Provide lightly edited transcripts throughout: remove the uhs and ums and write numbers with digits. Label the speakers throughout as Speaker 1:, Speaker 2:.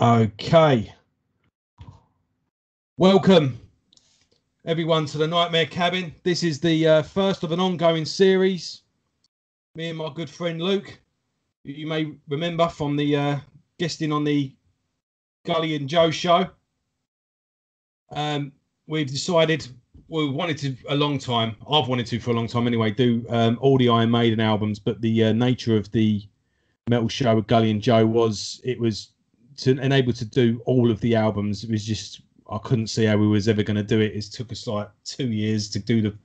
Speaker 1: Okay. Welcome, everyone, to the Nightmare Cabin. This is the first of an ongoing series. Me and my good friend Luke, who you may remember from the guesting on the Gully and Joe show. We've decided, we wanted to a long time. I've wanted to for a long time anyway, do all the Iron Maiden albums, but the nature of the metal show with Gully and Joe was to enable to do all of the albums. It was just, I couldn't see how we was ever going to do it. It took us like 2 years to do the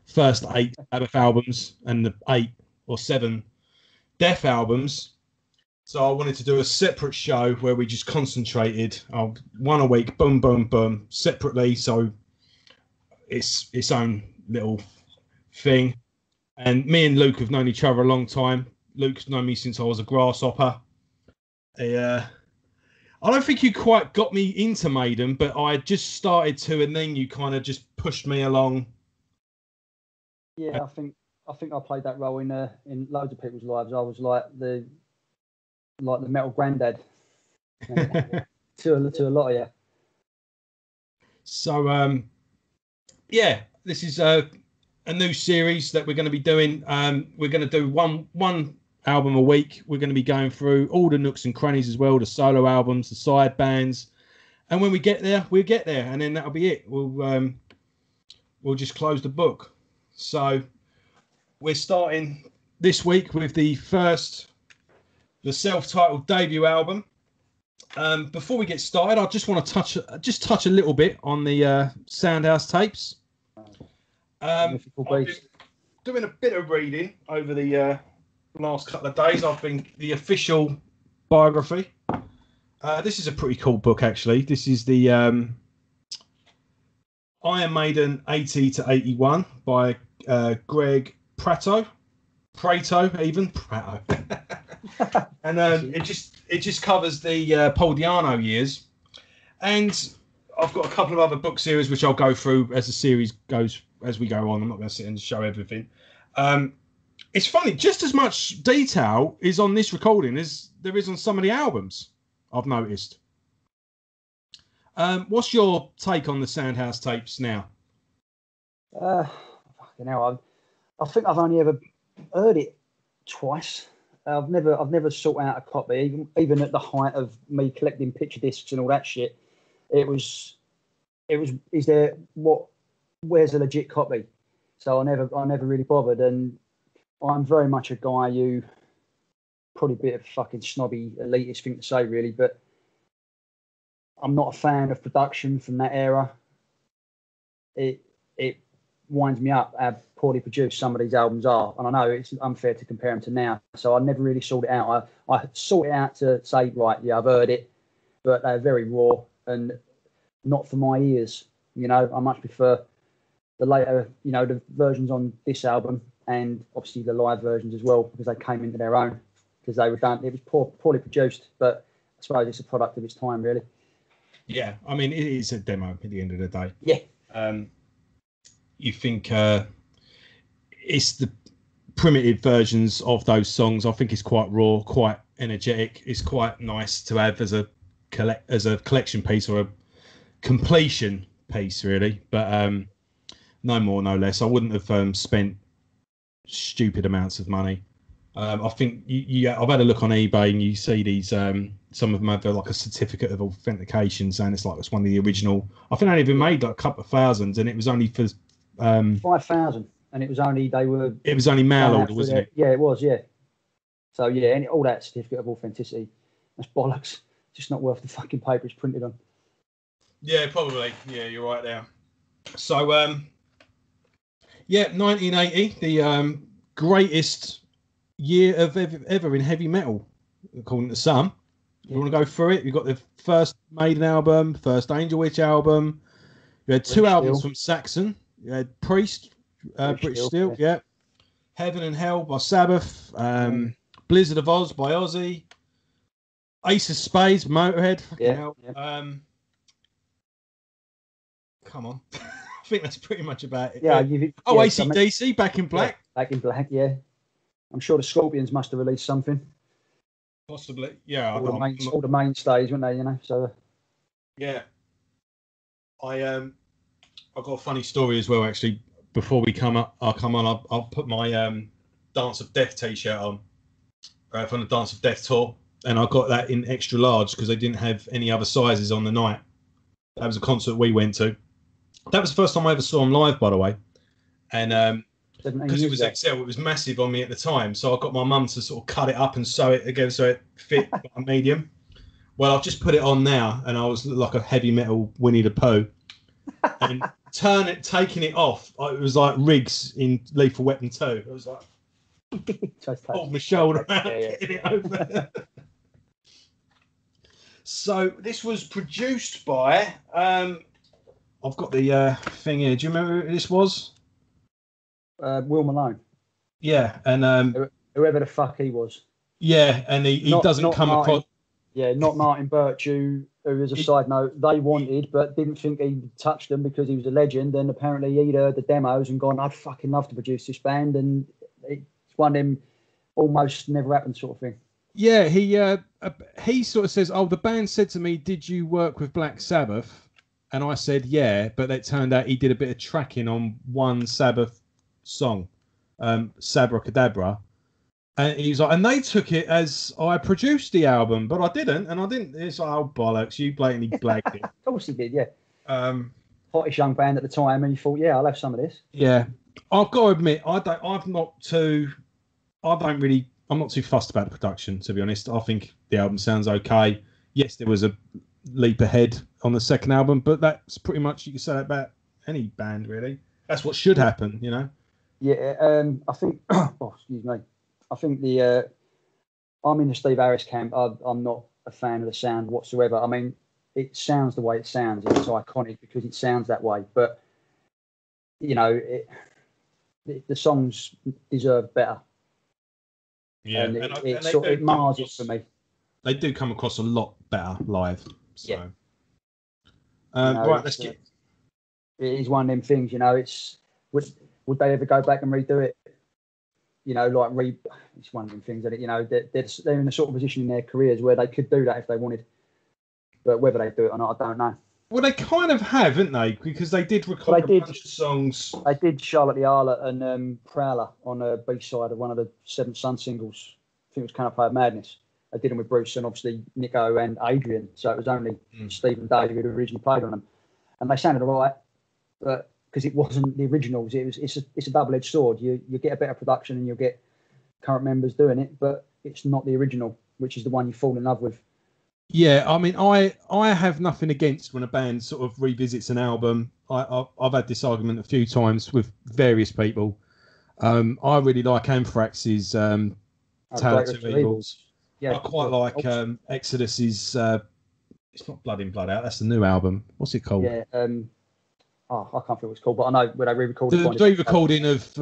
Speaker 1: first 8 Sabbath albums and the 8 or 7 Death albums. So I wanted to do a separate show where we just concentrated on one a week, boom, boom, boom, separately. So it's its own little thing. And me and Luke have known each other a long time. Luke's known me since I was a grasshopper. I don't think you quite got me into Maiden, but I just started to, and then you kind of just pushed me along.
Speaker 2: Yeah, I think I played that role in loads of people's lives. I was like the metal granddad to a lot of you.
Speaker 1: So yeah, this is a new series that we're going to be doing. We're going to do one album a week. We're going to be going through all the nooks and crannies as well, the solo albums, the side bands, and when we get there, we'll get there, and then that'll be it. We'll just close the book. So we're starting this week with the self-titled debut album. Before we get started, I just want to touch a little bit on the Soundhouse tapes. I've been doing a bit of reading over the last couple of days. I've been the official biography. This is a pretty cool book, actually. This is the Iron Maiden 80 to 81 by Greg Prato, and it just covers the Paul Di'Anno years. And I've got a couple of other book series which I'll go through as the series goes as we go on. I'm not going to sit and show everything. It's funny, just as much detail is on this recording as there is on some of the albums, I've noticed. What's your take on the Soundhouse tapes now?
Speaker 2: Fucking hell, I think I've only ever heard it twice. I've never sought out a copy, even at the height of me collecting picture discs and all that shit. Where's a legit copy? So I never really bothered, and I'm very much a guy who, probably a bit of fucking snobby elitist thing to say really, but I'm not a fan of production from that era. It winds me up how poorly produced some of these albums are, and I know it's unfair to compare them to now, so I never really sought it out. I sought it out to say, right, yeah, I've heard it, but they're very raw and not for my ears. You know, I much prefer the later, the versions on this album, and obviously the live versions as well, because they came into their own, because they were done. It was poorly produced, but I suppose it's a product of its time, really.
Speaker 1: Yeah, I mean, it is a demo at the end of the day.
Speaker 2: Yeah.
Speaker 1: You think it's the primitive versions of those songs. I think it's quite raw, quite energetic. It's quite nice to have as a collection piece or a completion piece, really. But no more, no less. I wouldn't have spent stupid amounts of money. I think I've had a look on eBay, and you see these some of them have like a certificate of authentication saying it's one of the original. I think they even made like a couple of thousands, and it was only for
Speaker 2: 5,000, and it was only
Speaker 1: mail order, wasn't it?
Speaker 2: Yeah, it was. Yeah. So yeah, and all that certificate of authenticity, that's bollocks. Just not worth the fucking paper it's printed on.
Speaker 1: Yeah, probably. Yeah, you're right there. So 1980, the greatest year of ever in heavy metal, according to some. You want to go through it? You've got the first Maiden album, first Angel Witch album. You had 2 albums from Saxon. You had Priest, British Steel, yeah. Heaven and Hell by Sabbath. Blizzard of Oz by Ozzy. Ace of Spades, Motorhead. Hell. Come on. I think that's pretty much about it. AC/DC, Back in Black.
Speaker 2: Yeah, Back in Black, yeah. I'm sure the Scorpions must have released something.
Speaker 1: Possibly, yeah.
Speaker 2: All the mainstays, weren't they? You know, so
Speaker 1: yeah. I got a funny story as well. Actually, before we come up, I'll put my Dance of Death t-shirt on from the Dance of Death tour, and I got that in extra large because they didn't have any other sizes on the night. That was a concert we went to. That was the first time I ever saw them live, by the way, and because it was XL, it was massive on me at the time. So I got my mum to sort of cut it up and sew it again so it fit a medium. Well, I've just put it on now, and I was like a heavy metal Winnie the Pooh. And taking it off, it was like Riggs in Lethal Weapon 2. It was like, pulled my shoulder out, getting it over. So this was produced by, I've got the thing here. Do you remember who this was?
Speaker 2: Will Malone.
Speaker 1: Yeah, and
Speaker 2: whoever the fuck he was.
Speaker 1: Yeah, and he doesn't come across.
Speaker 2: Yeah, not Martin Birch, who as a side note, they wanted but didn't think he'd touch them because he was a legend. And apparently he'd heard the demos and gone, I'd fucking love to produce this band. And it's one of them almost never happened sort of thing.
Speaker 1: Yeah, he sort of says, oh, the band said to me, did you work with Black Sabbath? And I said, yeah, but it turned out he did a bit of tracking on one Sabbath song, Sabracadabra. And he was like, and they took it as I produced the album, but I didn't, and I didn't. It's like, oh bollocks, you blatantly blagged it.
Speaker 2: Of course he did, yeah. Hottest young band at the time, and you thought, yeah, I'll have some of this.
Speaker 1: Yeah, I've got to admit, I'm not too fussed about the production, to be honest. I think the album sounds okay. Yes, there was a leap ahead on the second album, but that's pretty much, you can say that about any band, really. That's what should happen, you know.
Speaker 2: Yeah, I think. Oh, excuse me. I think I'm in the Steve Harris camp. I'm not a fan of the sound whatsoever. I mean, it sounds the way it sounds. It's iconic because it sounds that way. But, you know, the songs deserve better.
Speaker 1: Yeah.
Speaker 2: And it mars it for me.
Speaker 1: They do come across a lot better live. So.
Speaker 2: Yeah.
Speaker 1: Right, let's get...
Speaker 2: It is one of them things, you know, would they ever go back and redo it? You know, like it's one of them things that, you know, they're in a sort of position in their careers where they could do that if they wanted. But whether they do it or not, I don't know.
Speaker 1: Well, they kind of have, haven't they? Because they did record a bunch of songs.
Speaker 2: They did Charlotte the Harlot and Prowler on a B-side of one of the Seventh Son singles. I think it was Canopy Madness. They did them with Bruce and obviously Nico and Adrian. So it was only Steve and Dave who originally played on them. And they sounded all right, but because it wasn't the originals, it's a double-edged sword. You get a better production and you'll get current members doing it, but it's not the original, which is the one you fall in love with. Yeah,
Speaker 1: I mean, I have nothing against when a band sort of revisits an album. I've had this argument a few times with various people. I really like Anthrax's Tale of Two Evils. Yeah, I quite like Exodus's. It's not Blood in, Blood Out. That's the new album. What's it called?
Speaker 2: Yeah. I can't think what it's called, but I know when they re-recorded
Speaker 1: the re-recording of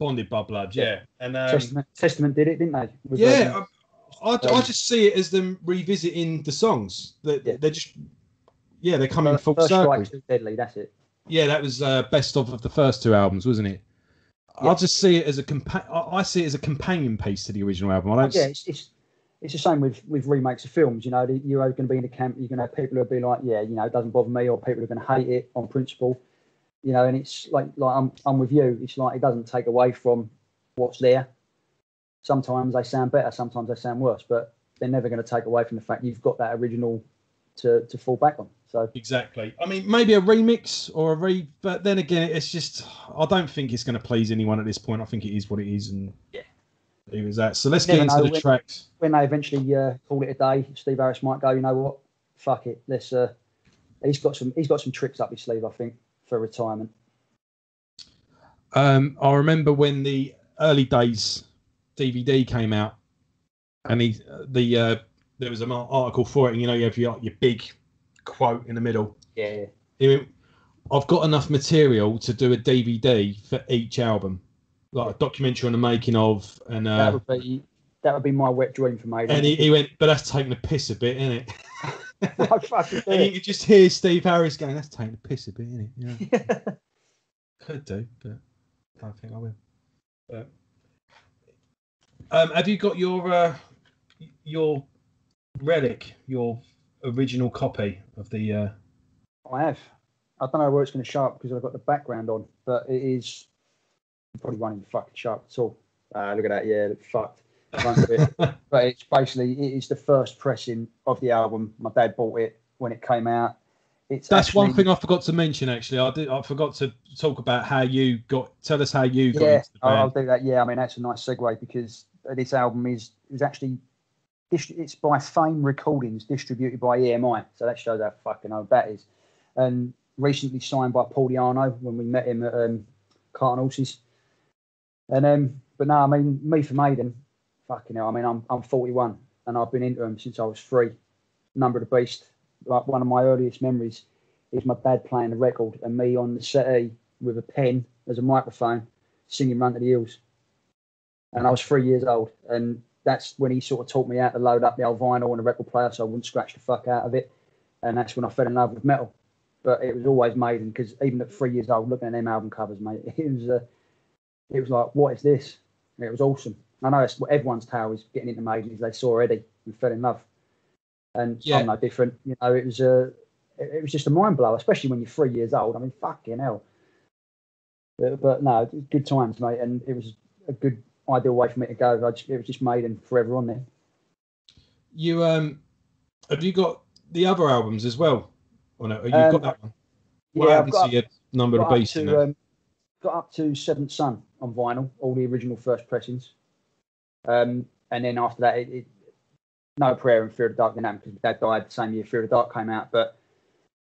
Speaker 1: Bonded by Blood. Yeah, and
Speaker 2: Testament did it, didn't they?
Speaker 1: I just see it as them revisiting the songs. They're just they're coming full circle.
Speaker 2: Deadly, that's it.
Speaker 1: Yeah, that was best of the first two albums, wasn't it? Yeah. I just see it as I see it as a companion piece to the original album.
Speaker 2: It's the same with remakes of films. You know, you're going to be in the camp. You're going to have people who'll be like, yeah, you know, it doesn't bother me, or people are going to hate it on principle. You know, and it's like I'm with you. It's like it doesn't take away from what's there. Sometimes they sound better, sometimes they sound worse, but they're never going to take away from the fact you've got that original to fall back on. So
Speaker 1: exactly. I mean, maybe a remix or but then again, it's just I don't think it's going to please anyone at this point. I think it is what it is, and it was that. So let's get into the tracks.
Speaker 2: When they eventually call it a day, Steve Harris might go, you know what, fuck it. Let's. He's got some tricks up his sleeve, I think, for retirement.
Speaker 1: I remember when the early days DVD came out, and there was an article for it, and you know you have your big quote in the middle.
Speaker 2: Yeah.
Speaker 1: I've got enough material to do a DVD for each album. Like a documentary on the making of, and
Speaker 2: that would be my wet dream for Maiden.
Speaker 1: And he went, but that's taking the piss a bit, isn't it?
Speaker 2: I fucking do.
Speaker 1: And you could just hear Steve Harris going, "That's taking the piss a bit, isn't it?" Yeah. Could do, but I don't think I will. But, have you got your your relic, your original copy of the?
Speaker 2: I have. I don't know where it's going to show up because I've got the background on, but it is probably won't even fucking show up at all. Look at that, yeah, it's fucked. But it's basically it is the first pressing of the album. My dad bought it when it came out. That's
Speaker 1: actually one thing I forgot to mention. Actually, I forgot to talk about how you got. Tell us how you got into the band.
Speaker 2: I'll do that. Yeah, I mean that's a nice segue because this album is actually it's by Fame Recordings, distributed by EMI. So that shows how fucking old that is. And recently signed by Paul Diano when we met him at Cart and Horses. And but no, I mean me for Maiden, fucking hell. I mean I'm 41 and I've been into them since I was 3. Number of the Beast. Like one of my earliest memories is my dad playing the record and me on the settee with a pen as a microphone singing Run to the Hills. And I was 3 years old, and that's when he sort of taught me how to load up the old vinyl on a record player so I wouldn't scratch the fuck out of it. And that's when I fell in love with metal. But it was always Maiden, because even at 3 years old, looking at them album covers, mate, it was like, what is this? And it was awesome. I know it's what everyone's tale is getting into Maiden is they saw Eddie and fell in love. And I'm no different. You know, it was just a mind blower, especially when you're 3 years old. I mean, fucking hell. But no, good times, mate, and it was a good ideal way for me to go. It was just Maiden forever on there.
Speaker 1: You have you got the other albums as well? Or no? You've got that one. What happened to your Number of the Beast in it?
Speaker 2: Got up to Seventh Son on vinyl, all the original first pressings. And then after that, No Prayer and Fear of the Dark didn't happen because Dad died the same year Fear of the Dark came out. But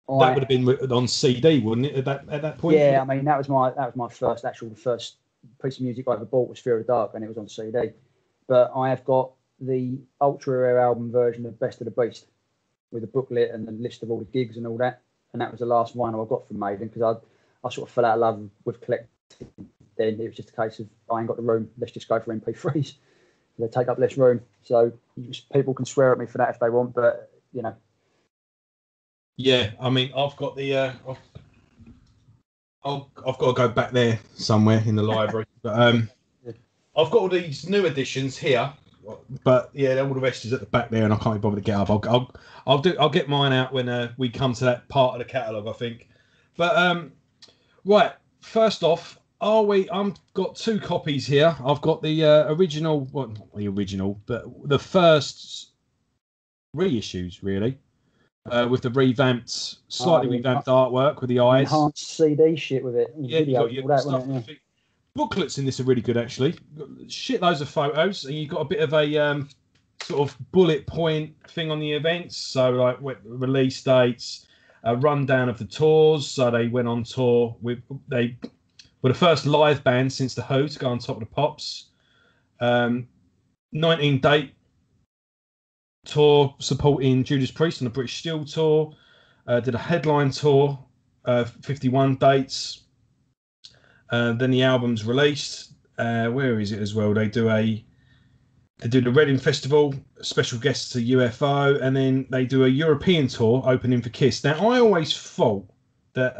Speaker 1: that would have been on CD, wouldn't it? At that point.
Speaker 2: Yeah, I mean that was my first piece of music I ever bought was Fear of the Dark, and it was on CD. But I have got the ultra rare album version of Best of the Beast with a booklet and a list of all the gigs and all that. And that was the last vinyl I got from Maiden because I sort of fell out of love with collecting. Then it was just a case of I ain't got the room. Let's just go for MP3s. They take up less room, so people can swear at me for that if they want, but you know.
Speaker 1: Yeah, I mean, I've got the. I've got to go back there somewhere in the library, but I've got all these new editions here, but yeah, all the rest is at the back there, and I can't be bothered to get up. I'll get mine out when we come to that part of the catalogue, I think. But right, first off. I've got 2 copies here. I've got the original, well, not the original, but the first reissues, really, with the slightly revamped artwork with the eyes.
Speaker 2: Enhanced CD shit with it.
Speaker 1: Yeah, you got stuff. Booklets in this are really good, actually. Shitloads of photos, and you've got a bit of a sort of bullet point thing on the events. So, like release dates, a rundown of the tours. So they went on tour were the first live band since The Who to go on top of the Pops. 19-date tour supporting Judas Priest on the British Steel Tour. Did a headline tour, 51 dates. Then the album's released. Where is it as well? They do the Reading Festival, special guests to UFO, and then they do a European tour opening for Kiss. Now, I always thought that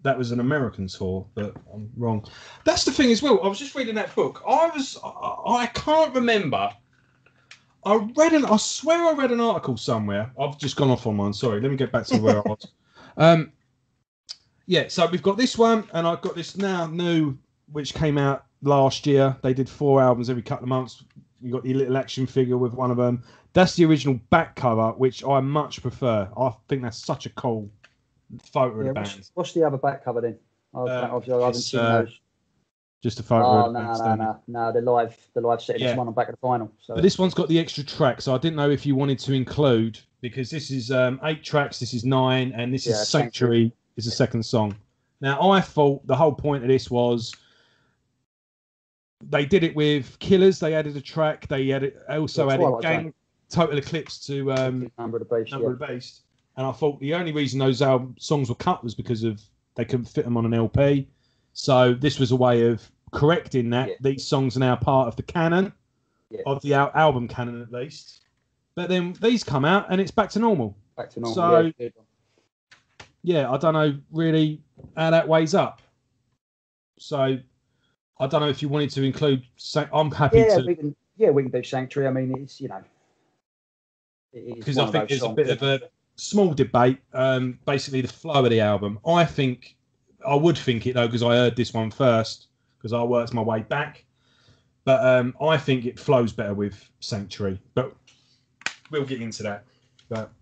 Speaker 1: that was an American tour, but I'm wrong. That's the thing as well. I was just reading that book. I can't remember. I swear I read an article somewhere. I've just gone off on mine. Sorry. Let me get back to where I was. Yeah, so we've got this one, and I've got this now new, which came out last year. They did 4 albums every couple of months. You got the little action figure with one of them. That's the original back cover, which I much prefer. I think that's such a cool photo of the band.
Speaker 2: What's the other back cover then? Obviously, I haven't seen those.
Speaker 1: Just a photo. Oh,
Speaker 2: no. The live set. This one on back of the final. So.
Speaker 1: But this one's got the extra track, so I didn't know if you wanted to include, because this is 8 tracks, this is 9, and this is Sanctuary is the second song. Now, I thought the whole point of this was they did it with Killers. They added a track. They added Gang, Total Eclipse to
Speaker 2: Number of the
Speaker 1: Beast. And I thought the only reason those songs were cut was because they couldn't fit them on an LP. So this was a way of correcting that. Yeah. These songs are now part of the canon, of the album canon at least. But then these come out and it's back to normal. So, I don't know really how that weighs up. So I don't know if you wanted to include. I'm happy to.
Speaker 2: We can do Sanctuary. I mean, it's
Speaker 1: because I think there's a bit of a small debate. Basically, the flow of the album. I would think it though, because I heard this one first, because I worked my way back. But I think it flows better with Sanctuary. But we'll get into that. But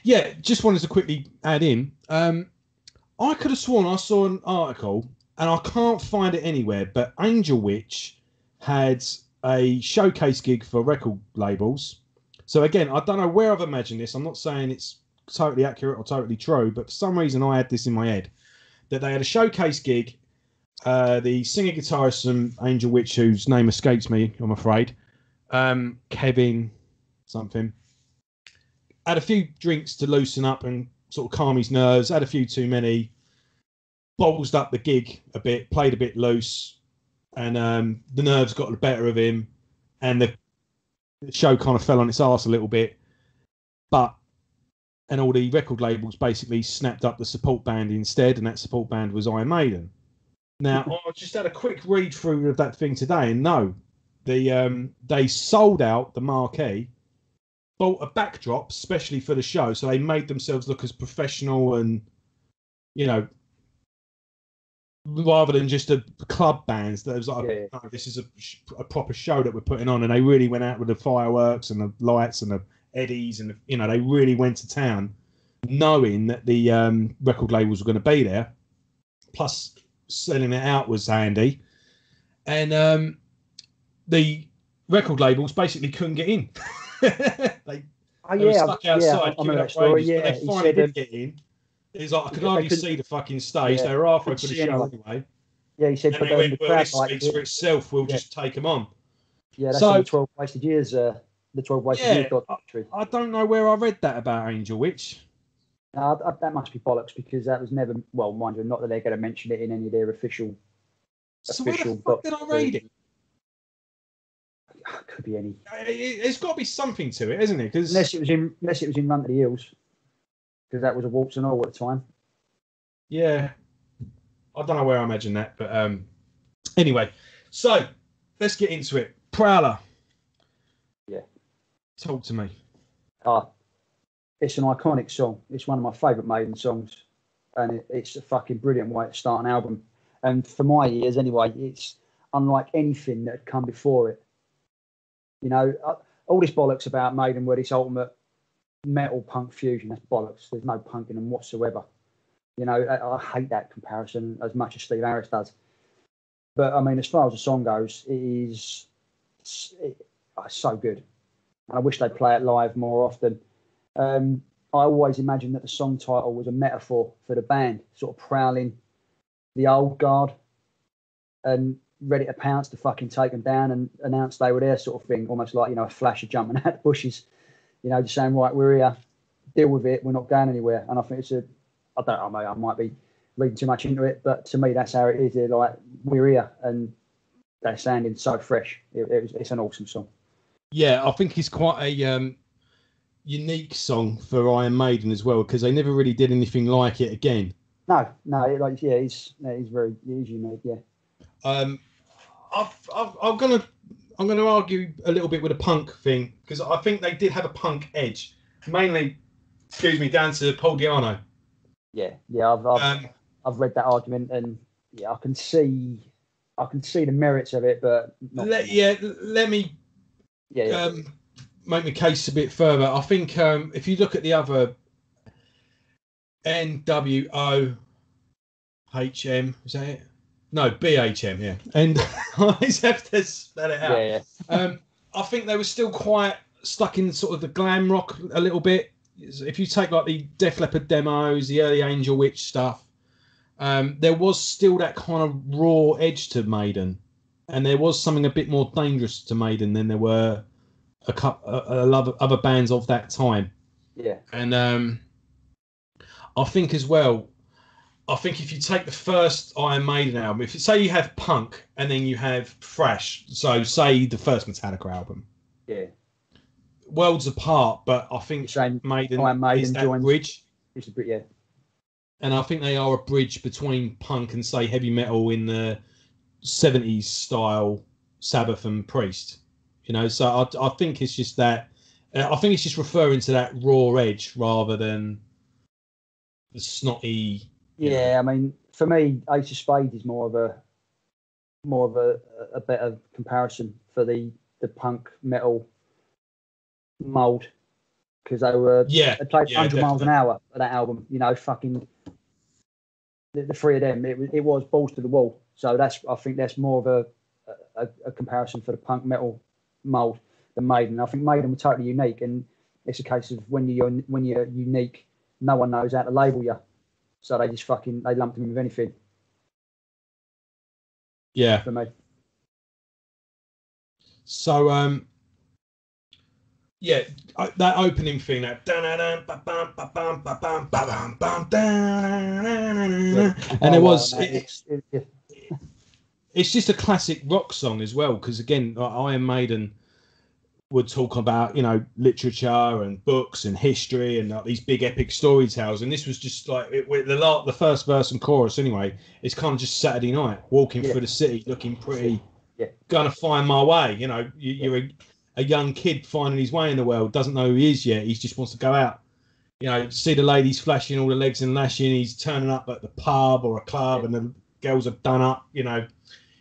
Speaker 1: yeah, just wanted to quickly add in. I could have sworn I saw an article, and I can't find it anywhere, but Angel Witch had a showcase gig for record labels. So again, I don't know where I've imagined this. I'm not saying it's totally accurate or totally true, but for some reason I had this in my head, that they had a showcase gig. The singer guitarist from Angel Witch, whose name escapes me, I'm afraid, Kevin something, had a few drinks to loosen up and sort of calm his nerves, had a few too many, ballsed up the gig a bit, played a bit loose, and the nerves got the better of him, and the show kind of fell on its arse a little bit. And all the record labels basically snapped up the support band instead, and that support band was Iron Maiden. Now, I just had a quick read through of that thing today, and no, they sold out the marquee, bought a backdrop especially for the show, so they made themselves look as professional and, you know, rather than just a club band. That was like, oh, this is a proper show that we're putting on, and they really went out with the fireworks and the lights and the eddies, and you know, they really went to town, knowing that the record labels were going to be there. Plus, selling it out was handy, and the record labels basically couldn't get in. they were stuck outside.
Speaker 2: I remember that story.
Speaker 1: But they finally did get in. It's like I could hardly see the fucking stage. They were halfway for the show anyway.
Speaker 2: Yeah, he said,
Speaker 1: and they went, well, this speaks for itself. We'll just take them on.
Speaker 2: Yeah, that's the 12 wasted years. The 12 wasted years documentary.
Speaker 1: I don't know where I read that about Angel Witch.
Speaker 2: That must be bollocks, because that was never, well, mind you, not that they're going to mention it in any of their official.
Speaker 1: So where the fuck did I read it?
Speaker 2: Could be any.
Speaker 1: There's got to be something to it, isn't it? Because
Speaker 2: unless it was in Run to the Hills, because that was a waltz and all at the time.
Speaker 1: Yeah, I don't know where I imagined that, but anyway, so let's get into it. Prowler.
Speaker 2: Yeah.
Speaker 1: Talk to me.
Speaker 2: It's an iconic song. It's one of my favourite Maiden songs, and it's a fucking brilliant way to start an album. And for my ears, anyway, it's unlike anything that had come before it. You know, all this bollocks about Maiden were this ultimate metal punk fusion. That's bollocks. There's no punk in them whatsoever. You know, I hate that comparison as much as Steve Harris does. But I mean, as far as the song goes, it's so good. And I wish they'd play it live more often. I always imagined that the song title was a metaphor for the band, sort of prowling the old guard and ready to pounce to fucking take them down and announce they were there, sort of thing. Almost like, you know, a flash of jumping out the bushes, you know, just saying, right, we're here, deal with it, we're not going anywhere. And I think I don't know, I might be reading too much into it, but to me, that's how it is. They're like, we're here, and they're sounding so fresh. It's an awesome song.
Speaker 1: Yeah, I think it's quite a unique song for Iron Maiden as well, because they never really did anything like it again.
Speaker 2: No, he's unique. Yeah.
Speaker 1: I'm gonna argue a little bit with the punk thing, because I think they did have a punk edge, mainly, down to Paul Di'Anno.
Speaker 2: Yeah. I've read that argument, and yeah, I can see the merits of it, but
Speaker 1: let me make my case a bit further. I think if you look at the other NWOHM, is that it? No, BHM, yeah. And I always have to spell it out.
Speaker 2: Yeah.
Speaker 1: I think they were still quite stuck in sort of the glam rock a little bit. If you take like the Def Leppard demos, the early Angel Witch stuff, there was still that kind of raw edge to Maiden, and there was something a bit more dangerous to Maiden than there were a couple other bands of that time.
Speaker 2: Yeah.
Speaker 1: And I think as well, if you take the first Iron Maiden album, if you say you have punk and then you have thrash, so say the first Metallica album,
Speaker 2: yeah,
Speaker 1: worlds apart, but I think
Speaker 2: Iron Maiden
Speaker 1: is that bridge.
Speaker 2: It's a bit, yeah.
Speaker 1: And I think they are a bridge between punk and, say, heavy metal in the 70s style, Sabbath and Priest. You know, so I think it's just that I think it's just referring to that raw edge rather than the snotty.
Speaker 2: Yeah, I mean, for me, Ace of Spades is more of a better comparison for the punk metal mold, because they played 100 miles an hour for that album. You know, fucking the three of them. It was balls to the wall. So I think that's more of a comparison for the punk metal mold than Maiden. I think Maiden were totally unique, and it's a case of when you're unique, no one knows how to label you. So they just they lumped him with anything.
Speaker 1: Yeah.
Speaker 2: For me.
Speaker 1: So, that opening thing, that and it was, it's just a classic rock song as well. Because again, Iron Maiden would talk about, you know, literature and books and history and like, these big epic story tales, and this was just like the first verse and chorus. Anyway, it's kind of just Saturday night, walking through the city, looking pretty, gonna find my way. You know, you're a young kid finding his way in the world, doesn't know who he is yet. He just wants to go out, you know, see the ladies flashing all the legs and lashing. He's turning up at the pub or a club, and the girls are done up. You know,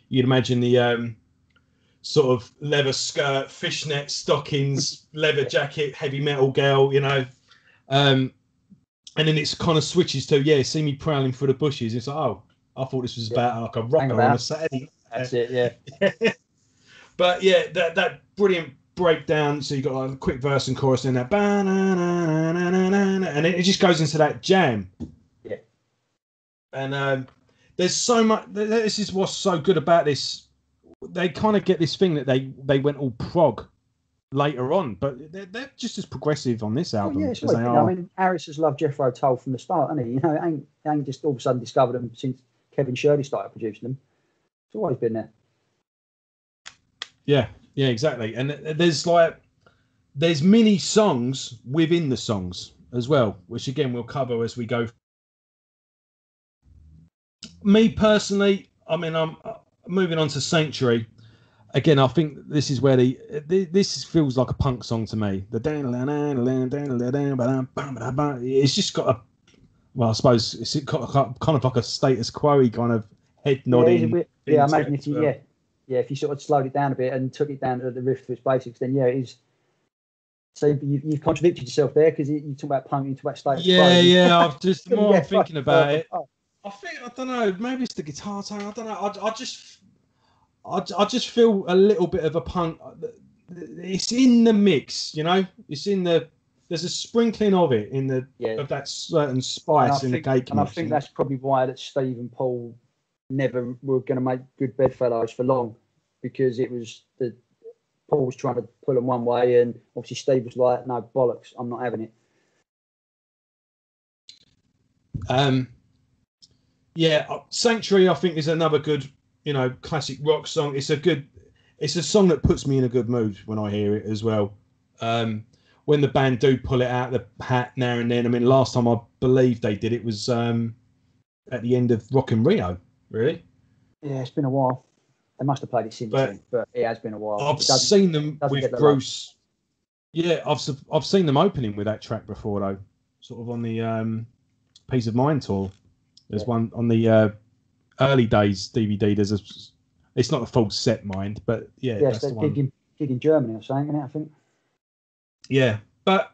Speaker 1: you'd imagine the sort of leather skirt, fishnet stockings, leather jacket, heavy metal girl, you know. And then it's kind of switches to, see me prowling through the bushes. It's like, oh, I thought this was about like a rocker on a Saturday.
Speaker 2: That's it, yeah.
Speaker 1: But yeah, that brilliant breakdown. So you got like a quick verse and chorus, and that, and it just goes into that jam.
Speaker 2: Yeah.
Speaker 1: And there's so much. This is what's so good about this. They kind of get this thing that they went all prog later on, but they're just as progressive on this album as they are.
Speaker 2: I mean, Harris has loved Jethro Tull from the start, hasn't he? You know, ain't just all of a sudden discovered them since Kevin Shirley started producing them. It's always been there.
Speaker 1: Yeah, exactly. And there's mini songs within the songs as well, which again we'll cover as we go. Me personally, I mean, I'm moving on to Sanctuary. Again, I think this is where this feels like a punk song to me. It's just got I suppose it's got kind of like a status quo-y kind of head nodding.
Speaker 2: I imagine if you sort of slowed it down a bit and took it down to the riff to its basics, then it is. So you've contradicted yourself there, because you talk about punk, you talk about status quo.
Speaker 1: I've just the more I'm thinking about it. I don't know. Maybe it's the guitar tone. I don't know. I just feel a little bit of a punk. It's in the mix, you know. It's in the. There's a sprinkling of it in the of that certain spice in the cake.
Speaker 2: And I think that's probably why that Steve and Paul never were going to make good bedfellows for long, because it was Paul was trying to pull them one way, and obviously Steve was like, "No bollocks, I'm not having it."
Speaker 1: Sanctuary, I think, is another good, you know, classic rock song. It's a song that puts me in a good mood when I hear it as well. When the band do pull it out of the hat now and then. I mean, last time I believe they did it was at the end of Rock in Rio. Really?
Speaker 2: Yeah, it's been a while. They must have played it since then, but it has been a while.
Speaker 1: I've seen them with Bruce. Yeah, I've seen them opening with that track before, though. Sort of on the Peace of Mind tour. There's one on the early days DVD. It's not a full set, mind, but that's the one.
Speaker 2: Gig in Germany or something, isn't it, I think. Yeah,
Speaker 1: but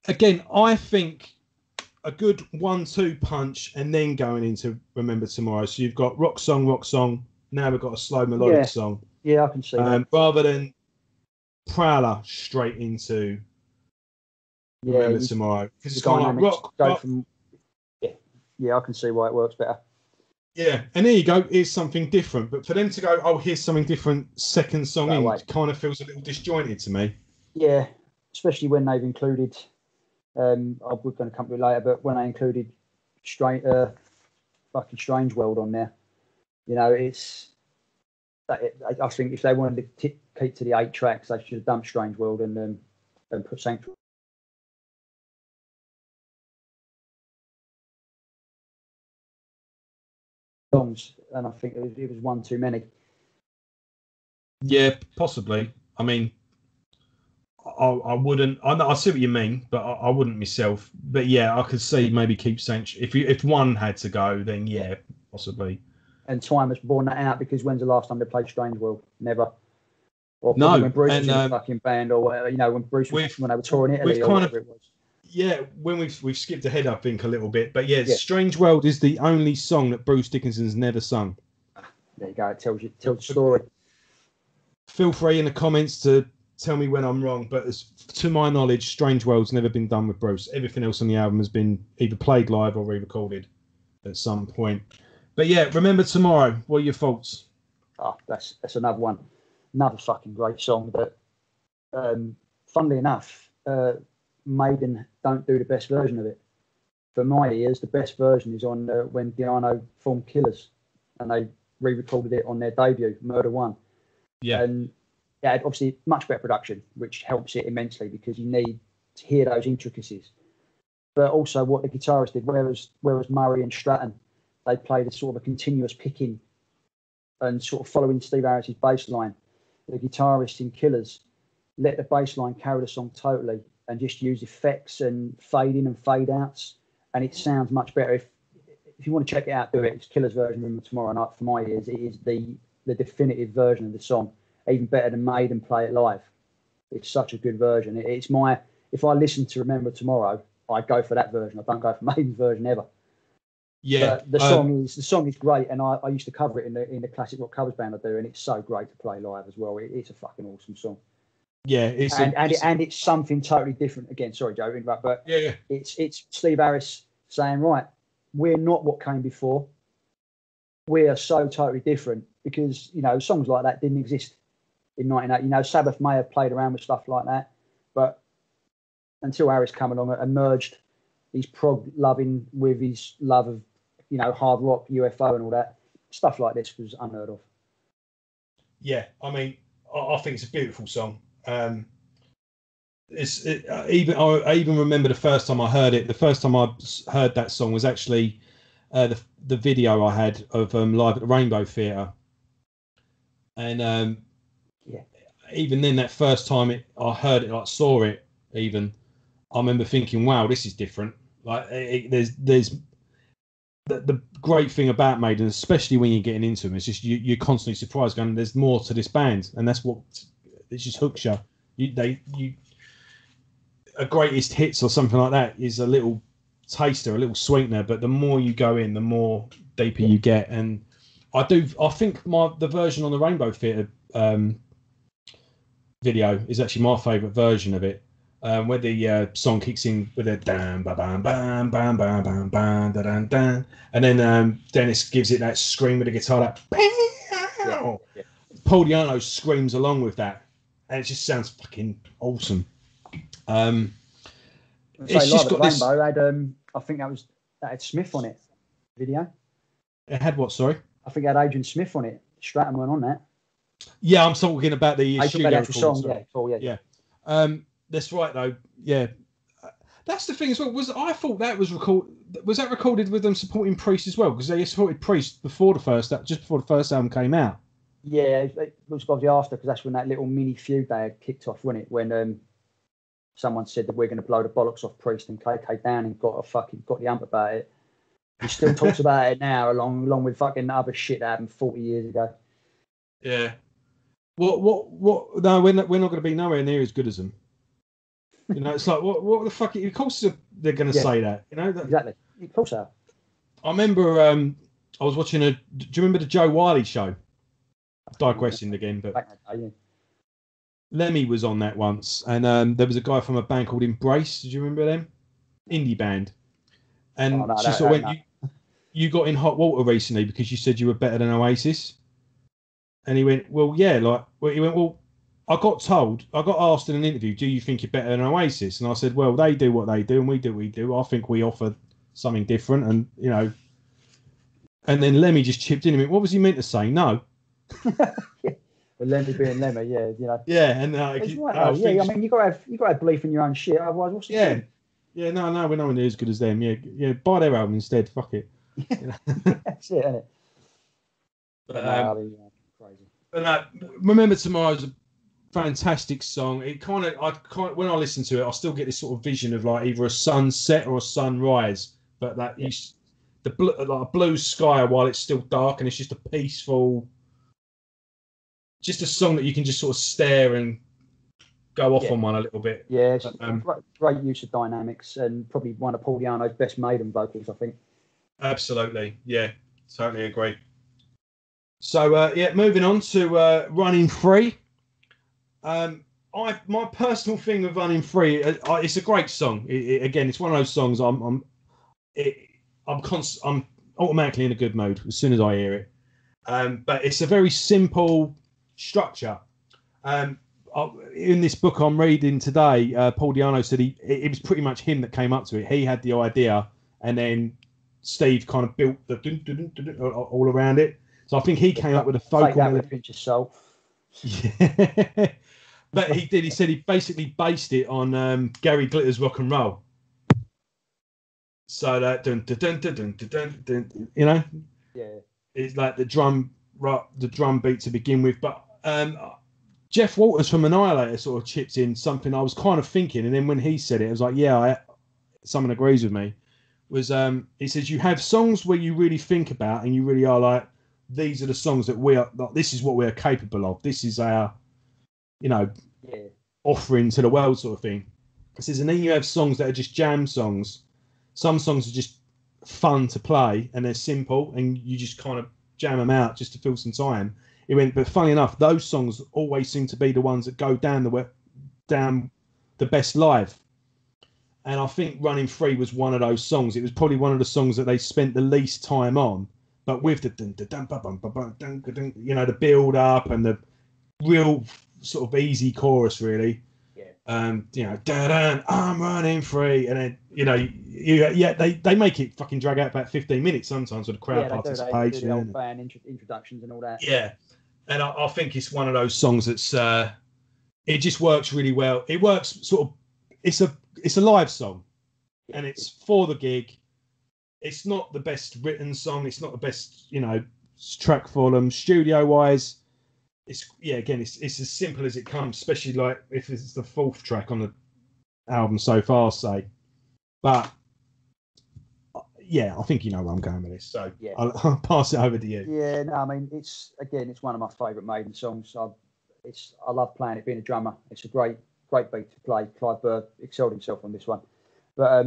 Speaker 1: again, I think a good 1-2 punch, and then going into Remember Tomorrow. So you've got rock song. Now we've got a slow melodic song.
Speaker 2: Yeah, I can see that.
Speaker 1: Rather than Prowler straight into Remember Tomorrow, because it's kind of like rock.
Speaker 2: From, I can see why it works better.
Speaker 1: Yeah, and there you go. Here's something different. But for them to go, oh, here's something different, second song it kind of feels a little disjointed to me.
Speaker 2: Yeah, especially when they've included. We're going to come to it later, but when they included fucking Strange World on there, you know, I think if they wanted to keep to the 8 tracks, they should have dumped Strange World and put Sanctuary. Songs, and I think it was one too many.
Speaker 1: Yeah, possibly. I mean, I wouldn't. I see what you mean, but I wouldn't myself. But yeah, I could see maybe keep Sanctuary. If one had to go, then yeah, possibly.
Speaker 2: And time has borne that out, because when's the last time they played Strange World? Never. Or
Speaker 1: No,
Speaker 2: when Bruce was in a fucking band, or whatever, you know, when Bruce was, when they were touring Italy, or whatever it was.
Speaker 1: Yeah, when we've skipped ahead, I think a little bit, but yeah, Strange World is the only song that Bruce Dickinson's never sung.
Speaker 2: There you go. It tells the story.
Speaker 1: Feel free in the comments to tell me when I'm wrong, but to my knowledge, Strange World's never been done with Bruce. Everything else on the album has been either played live or re-recorded at some point. But yeah, Remember Tomorrow. What are your thoughts?
Speaker 2: Oh, that's another one. Another fucking great song that, funnily enough, Maiden don't do the best version of it. For my ears, the best version is on when Di'Anno formed Killers, and they re-recorded it on their debut, Murder One.
Speaker 1: Yeah.
Speaker 2: And yeah, obviously much better production, which helps it immensely, because you need to hear those intricacies. But also what the guitarist did, whereas Murray and Stratton, they played a sort of a continuous picking and sort of following Steve Harris's bass line. The guitarist in Killers let the bass line carry the song totally, and just use effects and fade in and fade outs, and it sounds much better. If you want to check it out, do it. It's Killer's version of Tomorrow Night. For my ears, it is the definitive version of the song, even better than Maiden Play It Live. It's such a good version. It's my, if I listen to Remember Tomorrow, I go for that version. I don't go for Maiden's version ever.
Speaker 1: Yeah,
Speaker 2: but the song is great, and I used to cover it in the classic rock covers band I do, and it's so great to play live as well. It's a fucking awesome song.
Speaker 1: Yeah,
Speaker 2: it's something totally different. Again, sorry, Joe, but
Speaker 1: yeah,
Speaker 2: it's Steve Harris saying, right, we're not what came before. We are so totally different, because you know songs like that didn't exist in 1980. You know, Sabbath may have played around with stuff like that, but until Harris came along and merged his prog loving with his love of, you know, hard rock, UFO, and all that stuff like this was unheard of.
Speaker 1: Yeah, I mean, I think it's a beautiful song. I even remember the first time I heard it. The first time I heard that song was actually the video I had of live at the Rainbow Theatre, and even then, that first time I heard it, like saw it, even I remember thinking, "Wow, this is different." Like there's the great thing about Maiden, especially when you're getting into them, is just you're constantly surprised, going, "There's more to this band," and that's what it just hooks you. A greatest hits or something like that is a little taster, a little sweetener, but the more you go in, the more deeper you get. And I think the version on the Rainbow Theatre video is actually my favourite version of it, where the song kicks in with a bam bam bam bam bam bam bam bam da dan dan, and then Dennis gives it that scream with the guitar, that pow. Yeah. Paul Di'Anno screams along with that, and it just sounds fucking awesome.
Speaker 2: It's just got this. Rainbow had, I think that had Smith on it. Video.
Speaker 1: It had what? Sorry.
Speaker 2: I think it had Adrian Smith on it. Stratton went on that.
Speaker 1: Yeah, I'm talking about the studio
Speaker 2: song. Yeah, cool. Yeah.
Speaker 1: That's right though. Yeah. That's the thing as well. I thought that was recorded with them supporting Priest as well, because they supported Priest before just before the first album came out.
Speaker 2: Yeah, it was obviously after, because that's when that little mini feud they had kicked off, wasn't it? When someone said that we're going to blow the bollocks off Priest, and KK Downing got the ump about it. He still talks about it now, along with fucking other shit that happened 40 years ago.
Speaker 1: Yeah. What? No, we're not going to be nowhere near as good as them. You know, it's like what the fuck? Of course they're going to say that. You know,
Speaker 2: exactly. Of course they are.
Speaker 1: I remember I was watching do you remember the Joe Wiley show? Digressing again, but Lemmy was on that once, and there was a guy from a band called Embrace. Did you remember them? Indie band. And she sort of went, you got in hot water recently because you said you were better than Oasis. And he went, well, yeah. I got asked in an interview, do you think you're better than Oasis? And I said, well, they do what they do and we do what we do. I think we offer something different, and you know. And then Lemmy just chipped in and went, what was he meant to say? No.
Speaker 2: Well, Lemmy being Lemmy, yeah, you know.
Speaker 1: Yeah, and
Speaker 2: I mean, you got to have belief in your own shit, otherwise, what's the point?
Speaker 1: Yeah, no, we're nowhere near as good as them. Yeah, buy their album instead. Fuck it.
Speaker 2: That's it, isn't it?
Speaker 1: But crazy. But Remember Tomorrow's fantastic song. It when I listen to it, I still get this sort of vision of like either a sunset or a sunrise, but that like a blue sky while it's still dark, and it's just a peaceful, just a song that you can just sort of stare and go off on one a little bit.
Speaker 2: Yeah, it's great use of dynamics, and probably one of Paul Di'Anno's best Maiden vocals, I think.
Speaker 1: Absolutely, yeah, totally agree. So moving on to Running Free. My personal thing with Running Free, it's a great song. Again, it's one of those songs I'm automatically in a good mood as soon as I hear it. But it's a very simple structure. In this book I'm reading today, Paul Di'Anno said it was pretty much him that came up to it. He had the idea, and then Steve kind of built the all around it. So I think he came up with a vocal.
Speaker 2: Take that with a pinch of salt.
Speaker 1: Yeah. But he did. He said he basically based it on Gary Glitter's Rock and Roll. So that dun, dun, dun, dun, dun, dun, dun, you know, it's like the drum beat to begin with. But Jeff Walters from Annihilator sort of chipped in something I was kind of thinking, and then when he said it, I was like, someone agrees with me. Was he says you have songs where you really think about, and you really are like, these are the songs that we are. Like, this is what we are capable of. This is our, offering to the world, sort of thing. It says, and then you have songs that are just jam songs. Some songs are just fun to play, and they're simple, and you just kind of jam them out just to fill some time. He went, but funny enough, those songs always seem to be the ones that go down the best live. And I think Running Free was one of those songs. It was probably one of the songs that they spent the least time on, but with the the build up and the real sort of easy chorus, really. I'm running free, and then they make it fucking drag out about 15 minutes sometimes with the crowd participation.
Speaker 2: They do the old band introductions and all that.
Speaker 1: Yeah, and I think it's one of those songs that's it just works really well. It works sort of. It's a live song, and it's for the gig. It's not the best written song. It's not the best track for them studio wise. It's as simple as it comes, especially like if it's the fourth track on the album so far, say. But I think you know where I'm going with this. So I'll pass it over to you.
Speaker 2: Yeah, no, I mean it's one of my favourite Maiden songs. I love playing it, being a drummer. It's a great beat to play. Clive Burr excelled himself on this one, but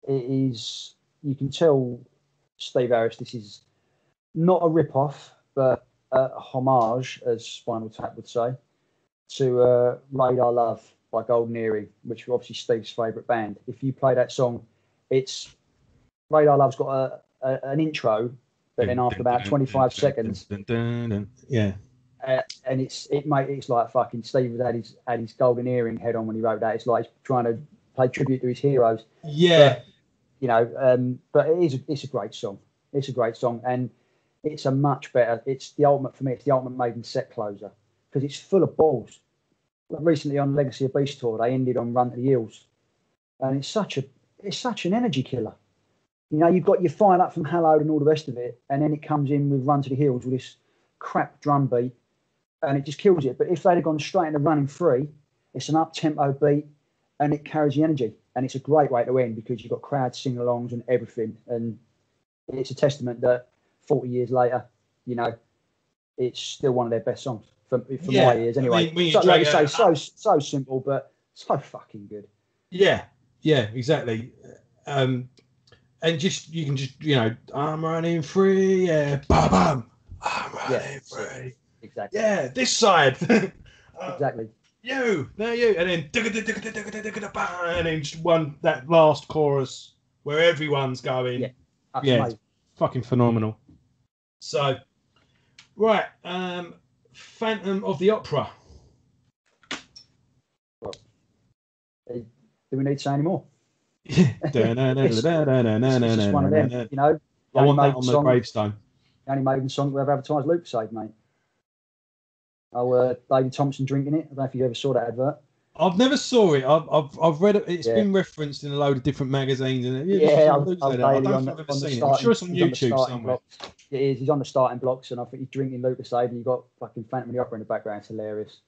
Speaker 2: it is. You can tell Steve Harris this is not a rip-off, but a homage, as Spinal Tap would say, to Radar Love by Golden Earring, which was obviously Steve's favourite band. If you play that song, it's Radar Love's got an intro, but then after about 25 seconds,
Speaker 1: and
Speaker 2: it's like fucking Steve had his Golden Earring head on when he wrote that. It's like he's trying to pay tribute to his heroes.
Speaker 1: Yeah.
Speaker 2: But it's a great song. It's a great song, and it's a much better. It's the ultimate for me. It's the ultimate Maiden set closer because it's full of balls. Recently on Legacy of Beast tour, they ended on Run to the Hills, and it's such an energy killer. You've got your fired up from Hallowed and all the rest of it, and then it comes in with Run to the Hills with this crap drum beat, and it just kills it. But if they'd have gone straight into Running Free, it's an up-tempo beat, and it carries the energy. And it's a great way to end because you've got crowds sing-alongs and everything. And it's a testament that 40 years later, it's still one of their best songs for my ears anyway. So simple, but so fucking good.
Speaker 1: Yeah, exactly. And you can just, I'm running free, bam, I'm running free.
Speaker 2: Exactly.
Speaker 1: Yeah, this side.
Speaker 2: Exactly.
Speaker 1: You, and then and then just that last chorus where everyone's going.
Speaker 2: Amazing.
Speaker 1: Fucking phenomenal. So, right, Phantom of the Opera.
Speaker 2: Well, do we need to say any more?
Speaker 1: It's just
Speaker 2: one of them,
Speaker 1: I want that on the gravestone.
Speaker 2: The only Maiden song we have advertised Lucasade, mate. David Thompson drinking it. I don't know if you ever saw that advert.
Speaker 1: I've never saw it. I've read it. It's been referenced in a load of different magazines. And
Speaker 2: I don't
Speaker 1: think I've ever seen it. I'm sure it's on YouTube somewhere.
Speaker 2: It is. He's on the starting blocks, and I think he's drinking Lucasade, and you've got fucking Phantom of the Opera in the background. It's hilarious.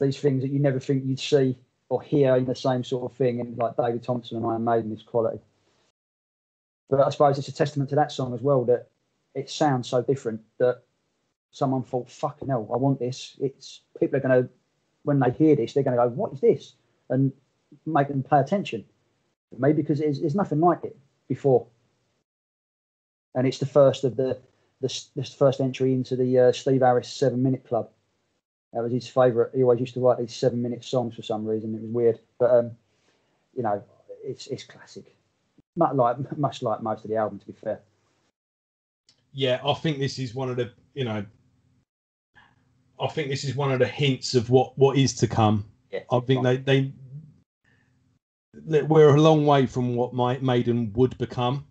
Speaker 2: these things that you never think you'd see or hear in the same sort of thing, and like David Thompson and Iron Maiden, this quality. But I suppose it's a testament to that song as well, that it sounds so different that someone thought, fucking hell, I want this. It's people are going to, when they hear this, they're going to go, what is this? And make them pay attention. Maybe because there's nothing like it before. And it's the first of the first entry into the Steve Harris 7-minute club. That was his favourite. He always used to write these 7-minute songs for some reason. It was weird, but you know, it's classic. Much like most of the album, to be fair.
Speaker 1: Yeah, I think this is one of the, you know, I think this is one of the hints of what is to come.
Speaker 2: Yeah,
Speaker 1: I think we're a long way from what Maiden would become,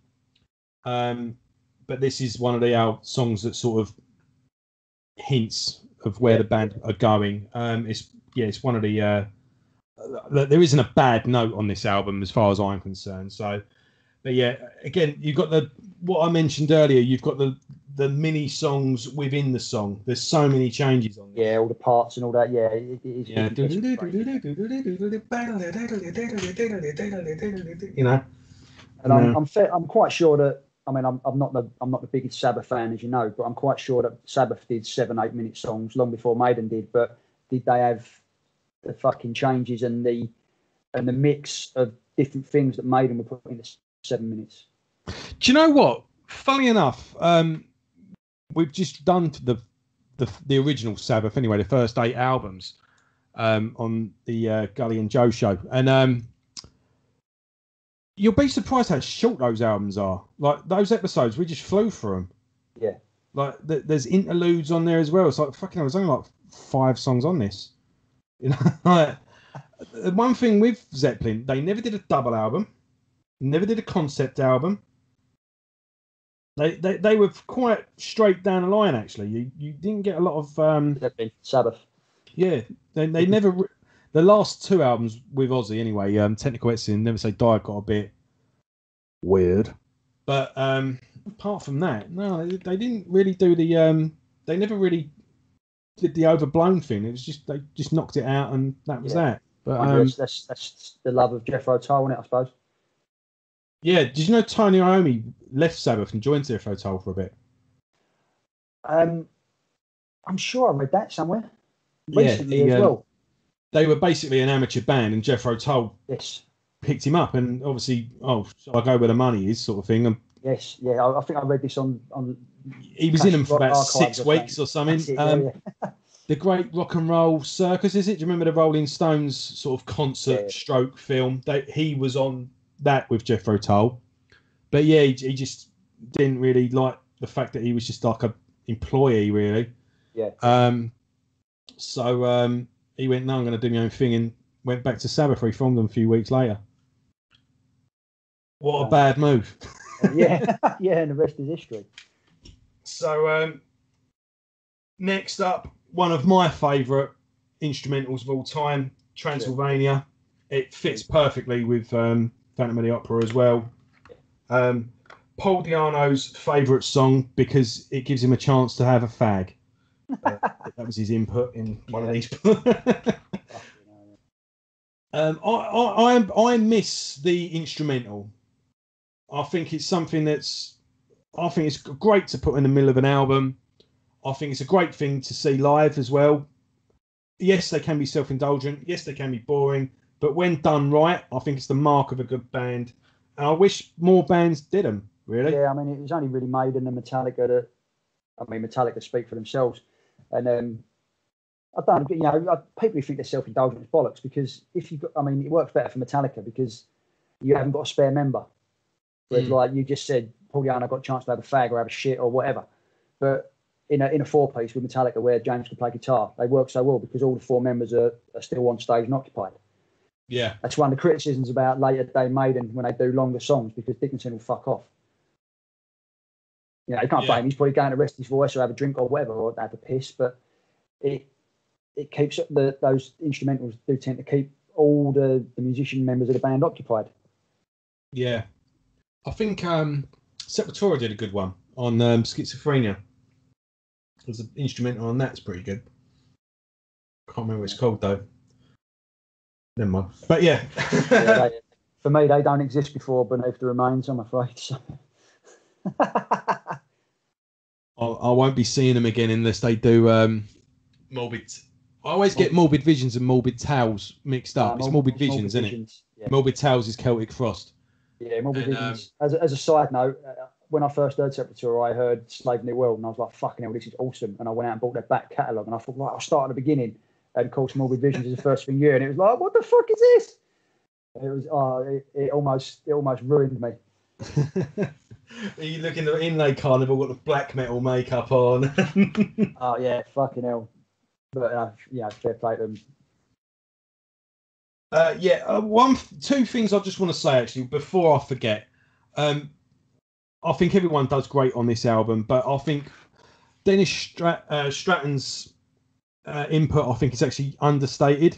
Speaker 1: but this is one of the songs that sort of hints of where the band are going. It's one of the there isn't a bad note on this album as far as I'm concerned. So, but yeah, again, you've got what I mentioned earlier. You've got the mini songs within the song. There's so many changes on this.
Speaker 2: Yeah, all the parts and all that. Yeah, it is.
Speaker 1: Yeah. You know.
Speaker 2: And I'm quite sure that, I mean, I'm not the biggest Sabbath fan, as you know, but I'm quite sure that Sabbath did 7-8 minute songs long before Maiden did. But did they have the fucking changes and the mix of different things that Maiden were put into 7 minutes?
Speaker 1: Do you know what? Funny enough, we've just done the original Sabbath anyway, the first 8 albums on the Gully and Joe show, and you'll be surprised how short those albums are. Like those episodes, we just flew through them.
Speaker 2: Yeah.
Speaker 1: Like there's interludes on there as well. It's like fucking hell, there's only like 5 songs on this. You know, like the one thing with Zeppelin, they never did a double album, never did a concept album. They were quite straight down the line, actually. You didn't get a lot of
Speaker 2: Sabbath.
Speaker 1: Yeah, they never. The last 2 albums with Ozzy, anyway, Technical Ecstasy and Never Say Die got a bit weird. But apart from that, no, they didn't really do the. They never really did the overblown thing. It was just they just knocked it out, and that was that. But
Speaker 2: that's the love of Jethro Tull, isn't it, I suppose?
Speaker 1: Yeah, did you know Tony Iommi left Sabbath and joined Jethro Tull for a bit?
Speaker 2: I'm sure I read that somewhere recently as well.
Speaker 1: They were basically an amateur band, and Jethro Tull picked him up, and obviously, shall I go where the money is, sort of thing.
Speaker 2: I think I read this on.
Speaker 1: He was in them for about 6 weeks or something. The Great Rock and Roll Circus, is it? Do you remember the Rolling Stones sort of concert stroke film? He was on that with Jethro Tull, but yeah, he just didn't really like the fact that he was just like a employee, really. So he went, no, I'm going to do my own thing, and went back to Sabbath. He formed them a few weeks later. What a bad move.
Speaker 2: And the rest is history.
Speaker 1: So next up, one of my favourite instrumentals of all time, Transylvania. It fits perfectly with Phantom of the Opera as well. Paul Di'Anno's favourite song because it gives him a chance to have a fag. That was his input in one of these. I miss the instrumental. I think it's something it's great to put in the middle of an album. I think it's a great thing to see live as well. Yes, they can be self-indulgent. Yes, they can be boring. But when done right, I think it's the mark of a good band. And I wish more bands did them, really.
Speaker 2: Yeah, I mean, it was only really Maiden and Metallica that... I mean, Metallica speak for themselves. And I don't, you know, people who think they're self-indulgent is bollocks, because if you've got... I mean, it works better for Metallica because you haven't got a spare member. Whereas, like you just said, Paul Di'Anno got a chance to have a fag or have a shit or whatever. But in a 4-piece with Metallica where James can play guitar, they work so well because all the 4 members are still on stage and occupied.
Speaker 1: Yeah. That's
Speaker 2: one of the criticisms about later day Maiden when they do longer songs, because Dickinson will fuck off. You know, you can't blame him. He's probably going to rest his voice or have a drink or whatever, or have a piss, but it keeps those instrumentals do tend to keep all the musician members of the band occupied.
Speaker 1: Yeah. I think Sepultura did a good one on Schizophrenia. There's an instrumental on that's pretty good. Can't remember what it's called though. Never mind. But yeah.
Speaker 2: For me, they don't exist before Beneath the Remains, I'm afraid. So.
Speaker 1: I won't be seeing them again unless they do Morbid. I always get Morbid Visions and Morbid Tales mixed up. It's Morbid Visions, isn't it? Yeah. Morbid Tales is Celtic Frost.
Speaker 2: Yeah, Morbid Visions. As a side note, when I first heard Sepultura, I heard Slave New World, and I was like, fucking hell, this is awesome. And I went out and bought their back catalogue, and I thought, right, I'll start at the beginning. And of course, Morbid Visions is the first thing you hear, and it was like, what the fuck is this? It was, it almost ruined me.
Speaker 1: You look in the Inlay Carnival, got the black metal makeup on.
Speaker 2: Oh yeah, fucking hell. But fair play to them.
Speaker 1: Two things I just want to say actually before I forget. I think everyone does great on this album, but I think Dennis Stratton's input, I think, is actually understated.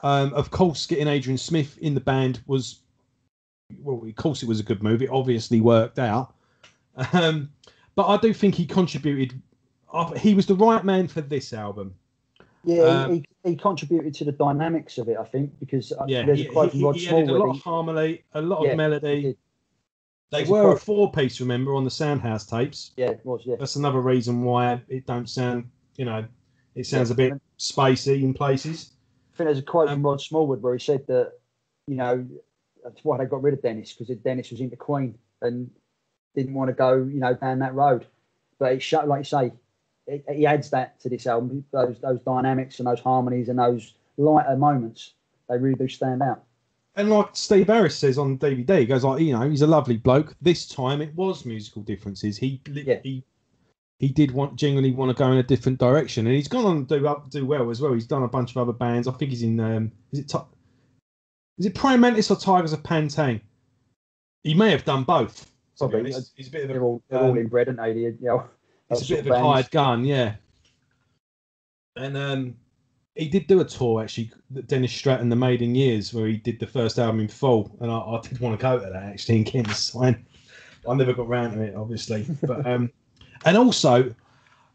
Speaker 1: Of course, getting Adrian Smith in the band was, well, of course, it was a good move. It obviously worked out. But I do think he contributed. He was the right man for this album.
Speaker 2: Yeah, he contributed to the dynamics of it, I think, because there's a quote from Rod Small.
Speaker 1: He added a lot of harmony, a lot of melody. They were a 4-piece, remember, on the Soundhouse tapes.
Speaker 2: Yeah, it was, yeah.
Speaker 1: That's another reason why it don't sound, it sounds a bit spacey in places.
Speaker 2: I think there's a quote from Rod Smallwood where he said that, that's why they got rid of Dennis, because Dennis was into Queen and didn't want to go, down that road. But it showed, like you say, he adds that to this album, those dynamics and those harmonies and those lighter moments. They really do stand out. And
Speaker 1: like Steve Harris says on DVD, he goes like, he's a lovely bloke. This time it was musical differences. He did genuinely want to go in a different direction, and he's gone on to do well as well. He's done a bunch of other bands. I think he's in is it Praying Mantis or Tigers of Pantang? He may have done both.
Speaker 2: Probably.
Speaker 1: He's a bit of
Speaker 2: they're all inbred, aren't they?
Speaker 1: It's a bit of a hired gun, yeah. And he did do a tour actually, Dennis Stratton, the Maiden years, where he did the first album in full, and I did want to go to that actually and get him to sign. I never got round to it, obviously, but and also,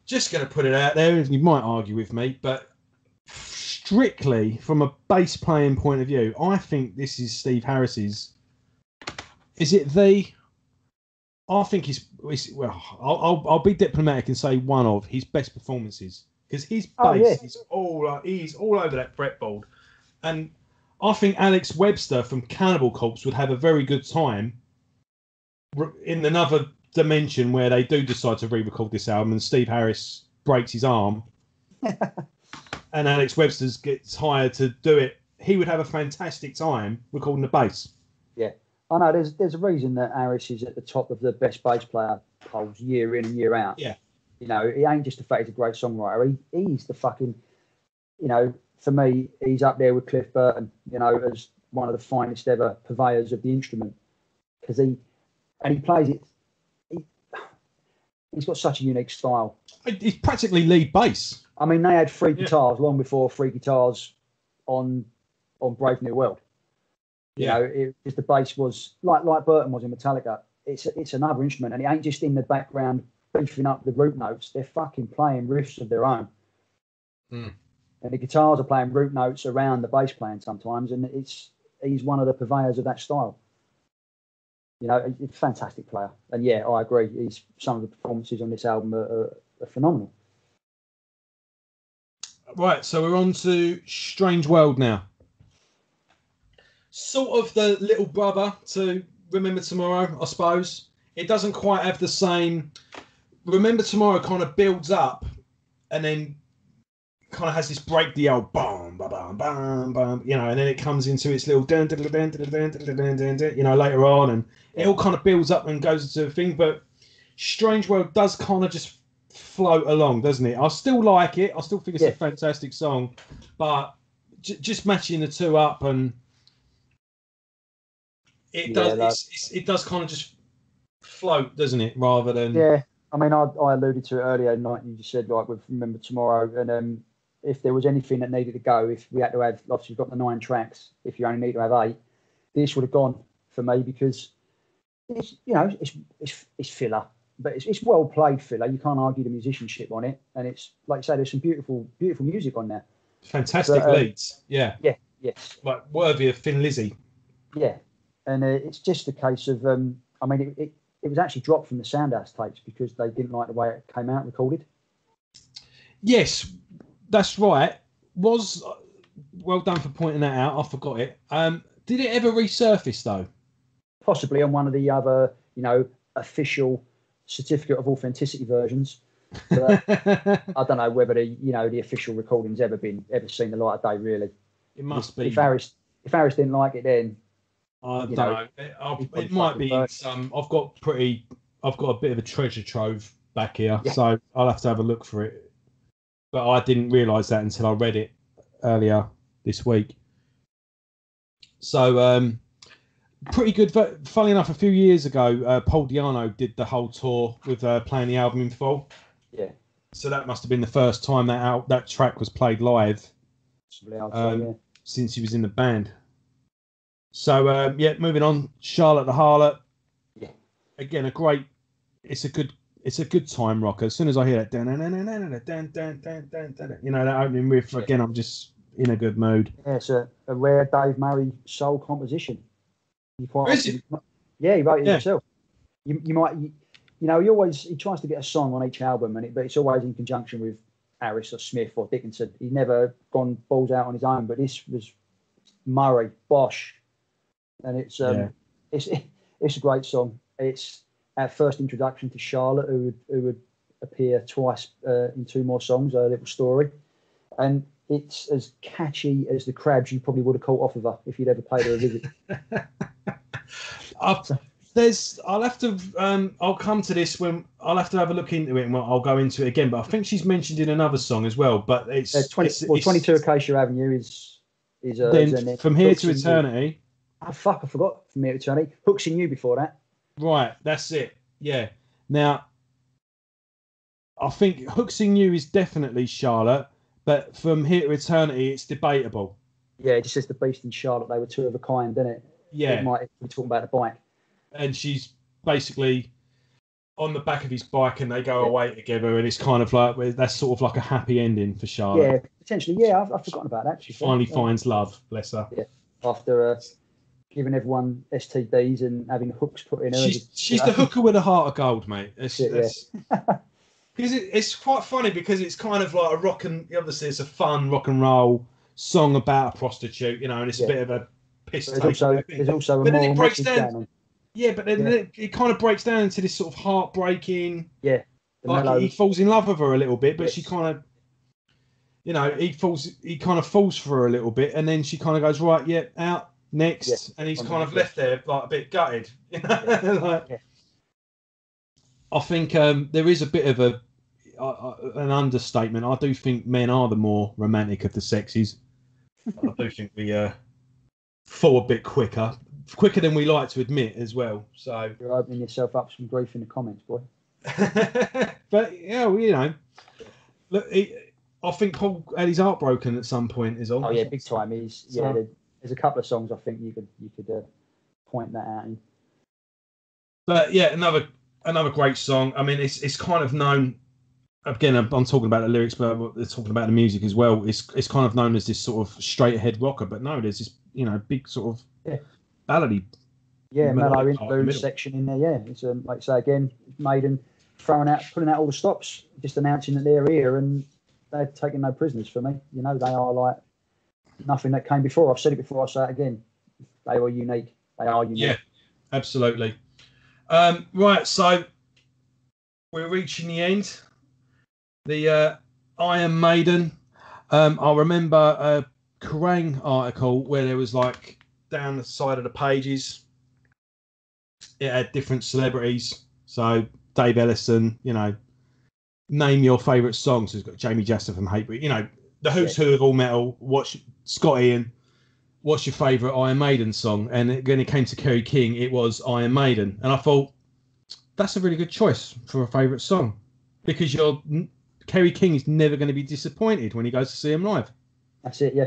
Speaker 1: just going to put it out there, you might argue with me, but strictly from a bass playing point of view, I think this is Steve Harris's. Is it the? I think I'll be diplomatic and say one of his best performances, because his bass is he's all over that fretboard, and I think Alex Webster from Cannibal Corpse would have a very good time in another dimension where they do decide to re-record this album and Steve Harris breaks his arm and Alex Webster gets hired to do it. He would have a fantastic time recording the bass. Yeah.
Speaker 2: I know there's a reason that Harris is at the top of the best bass player polls year in and year out.
Speaker 1: Yeah.
Speaker 2: He ain't just the fact he's a great songwriter. He's the fucking, for me, he's up there with Cliff Burton, as one of the finest ever purveyors of the instrument. Because he plays it. He's got such a unique style.
Speaker 1: He's practically lead bass.
Speaker 2: I mean, they had 3 guitars long before 3 guitars on Brave New World. Because the bass was like Burton was in Metallica. It's another instrument, and it ain't just in the background beefing up the root notes. They're fucking playing riffs of their own, and the guitars are playing root notes around the bass playing sometimes. And he's one of the purveyors of that style. He's a fantastic player, and yeah, I agree. Some of the performances on this album are phenomenal.
Speaker 1: Right, so we're on to Strange World now. Sort of the little brother to Remember Tomorrow, I suppose. It doesn't quite have the same. Remember Tomorrow kind of builds up and then kind of has this break, the old bam, bam, bam, bam, bam, and then it comes into its little dun, dun, dun, dun, dun, dun, dun, dun, dun, dun, later on, and it all kind of builds up and goes into a thing. But Strange World does kind of just float along, doesn't it? I still like it. I still think it's a fantastic song, but just matching the two up and. It does. It does kind of just float, doesn't it? Rather than
Speaker 2: I mean, I alluded to it earlier. Like you just said, like with Remember Tomorrow, and if there was anything that needed to go, if we had to have, obviously, we've got the 9 tracks. If you only need to have 8, this would have gone for me because it's it's filler, but it's well played filler. You can't argue the musicianship on it, and it's like you say, there's some beautiful music on there.
Speaker 1: Fantastic leads. Yeah.
Speaker 2: Yeah. Yes.
Speaker 1: Like worthy of Thin Lizzy.
Speaker 2: Yeah, and it's just a case of I mean, it was actually dropped from the Soundhouse tapes because they didn't like the way it came out recorded.
Speaker 1: Yes, that's right. Was well done for pointing that out. I forgot it. Did it ever resurface though?
Speaker 2: Possibly on one of the other, official certificate of authenticity versions. But I don't know whether the official recording's ever seen the light of day. Really,
Speaker 1: it must be.
Speaker 2: If Harris didn't like it, then
Speaker 1: I don't know. It might be some. I've got a bit of a treasure trove back here, so I'll have to have a look for it. But I didn't realise that until I read it earlier this week. So pretty good. Funnily enough, a few years ago, Paul Di'Anno did the whole tour with playing the album in full.
Speaker 2: Yeah.
Speaker 1: So that must have been the first time that track was played live since he was in the band. So moving on, Charlotte the Harlot.
Speaker 2: Yeah.
Speaker 1: Again, it's a good time rocker. As soon as I hear that, that opening riff, again, I'm just in a good mood.
Speaker 2: Yeah, it's a rare Dave Murray soul composition. He wrote it himself. He tries to get a song on each album, but it's always in conjunction with Harris or Smith or Dickinson. He's never gone balls out on his own, but this was Murray, Bosch, and it's a great song. It's our first introduction to Charlotte, who would appear twice in two more songs, A Little Story, and it's as catchy as the crabs you probably would have caught off of her if you'd ever paid her a visit.
Speaker 1: I'll have to. I'll come to this when I'll have to have a look into it, and I'll go into it again. But I think she's mentioned in another song as well. But it's
Speaker 2: 22 Acacia Avenue is
Speaker 1: then From Here to Eternity.
Speaker 2: I forgot From Here to Eternity. Hooks in You before that.
Speaker 1: Right, that's it. Yeah. Now, I think Hooks in You is definitely Charlotte, but From Here to Eternity, it's debatable.
Speaker 2: Yeah, it just says the Beast and Charlotte, they were two of a kind, didn't it?
Speaker 1: Yeah.
Speaker 2: It might be talking about the bike.
Speaker 1: And she's basically on the back of his bike and they go away together, and it's kind of like, that's sort of like a happy ending for Charlotte.
Speaker 2: Yeah, potentially. Yeah, I've forgotten about that.
Speaker 1: She finally finds love, bless her.
Speaker 2: Yeah, after giving everyone STDs and having hooks put in her.
Speaker 1: She's the hooker with a heart of gold, mate. Because
Speaker 2: yeah.
Speaker 1: it's quite funny because it's kind of like obviously it's a fun rock and roll song about a prostitute, and it's a bit of a piss take.
Speaker 2: There's also a moral message going on.
Speaker 1: Yeah, but then it kind of breaks down into this sort of heartbreaking.
Speaker 2: Yeah.
Speaker 1: Like he falls in love with her a little bit, but she kind of, he kind of falls for her a little bit, and then she kind of goes, right, out next, and he's kind of left there like a bit gutted. I think there is a bit of an understatement. I do think men are the more romantic of the sexes. I do think we fall a bit quicker than we like to admit as well. So
Speaker 2: you're opening yourself up some grief in the comments, boy.
Speaker 1: But look, I think Paul had his heart broken at some point. Is all.
Speaker 2: Oh yeah, big time. There's a couple of songs I think you could point that out in.
Speaker 1: But yeah, another great song. I mean, it's kind of known. Again, I'm talking about the lyrics, but they're talking about the music as well. It's kind of known as this sort of straight ahead rocker, but no, there's this big sort of ballady.
Speaker 2: Yeah, mellow interlude section in there. Yeah, it's like I say again, Maiden pulling out all the stops, just announcing that they're here and they're taking no prisoners for me. They are like nothing that came before. I've said it before. I'll say it again. They are unique. They are unique.
Speaker 1: Yeah, absolutely. Right, so we're reaching the end. The Iron Maiden. I remember a Kerrang article where there was like down the side of the pages, it had different celebrities. So Dave Ellison, name your favourite songs. So it's got Jamie Jasper from Hatebreed. The who's who of all metal. Scott Ian? What's your favourite Iron Maiden song? And when it came to Kerry King, it was Iron Maiden. And I thought that's a really good choice for a favourite song because Kerry King is never going to be disappointed when he goes to see him live.
Speaker 2: That's it, yeah.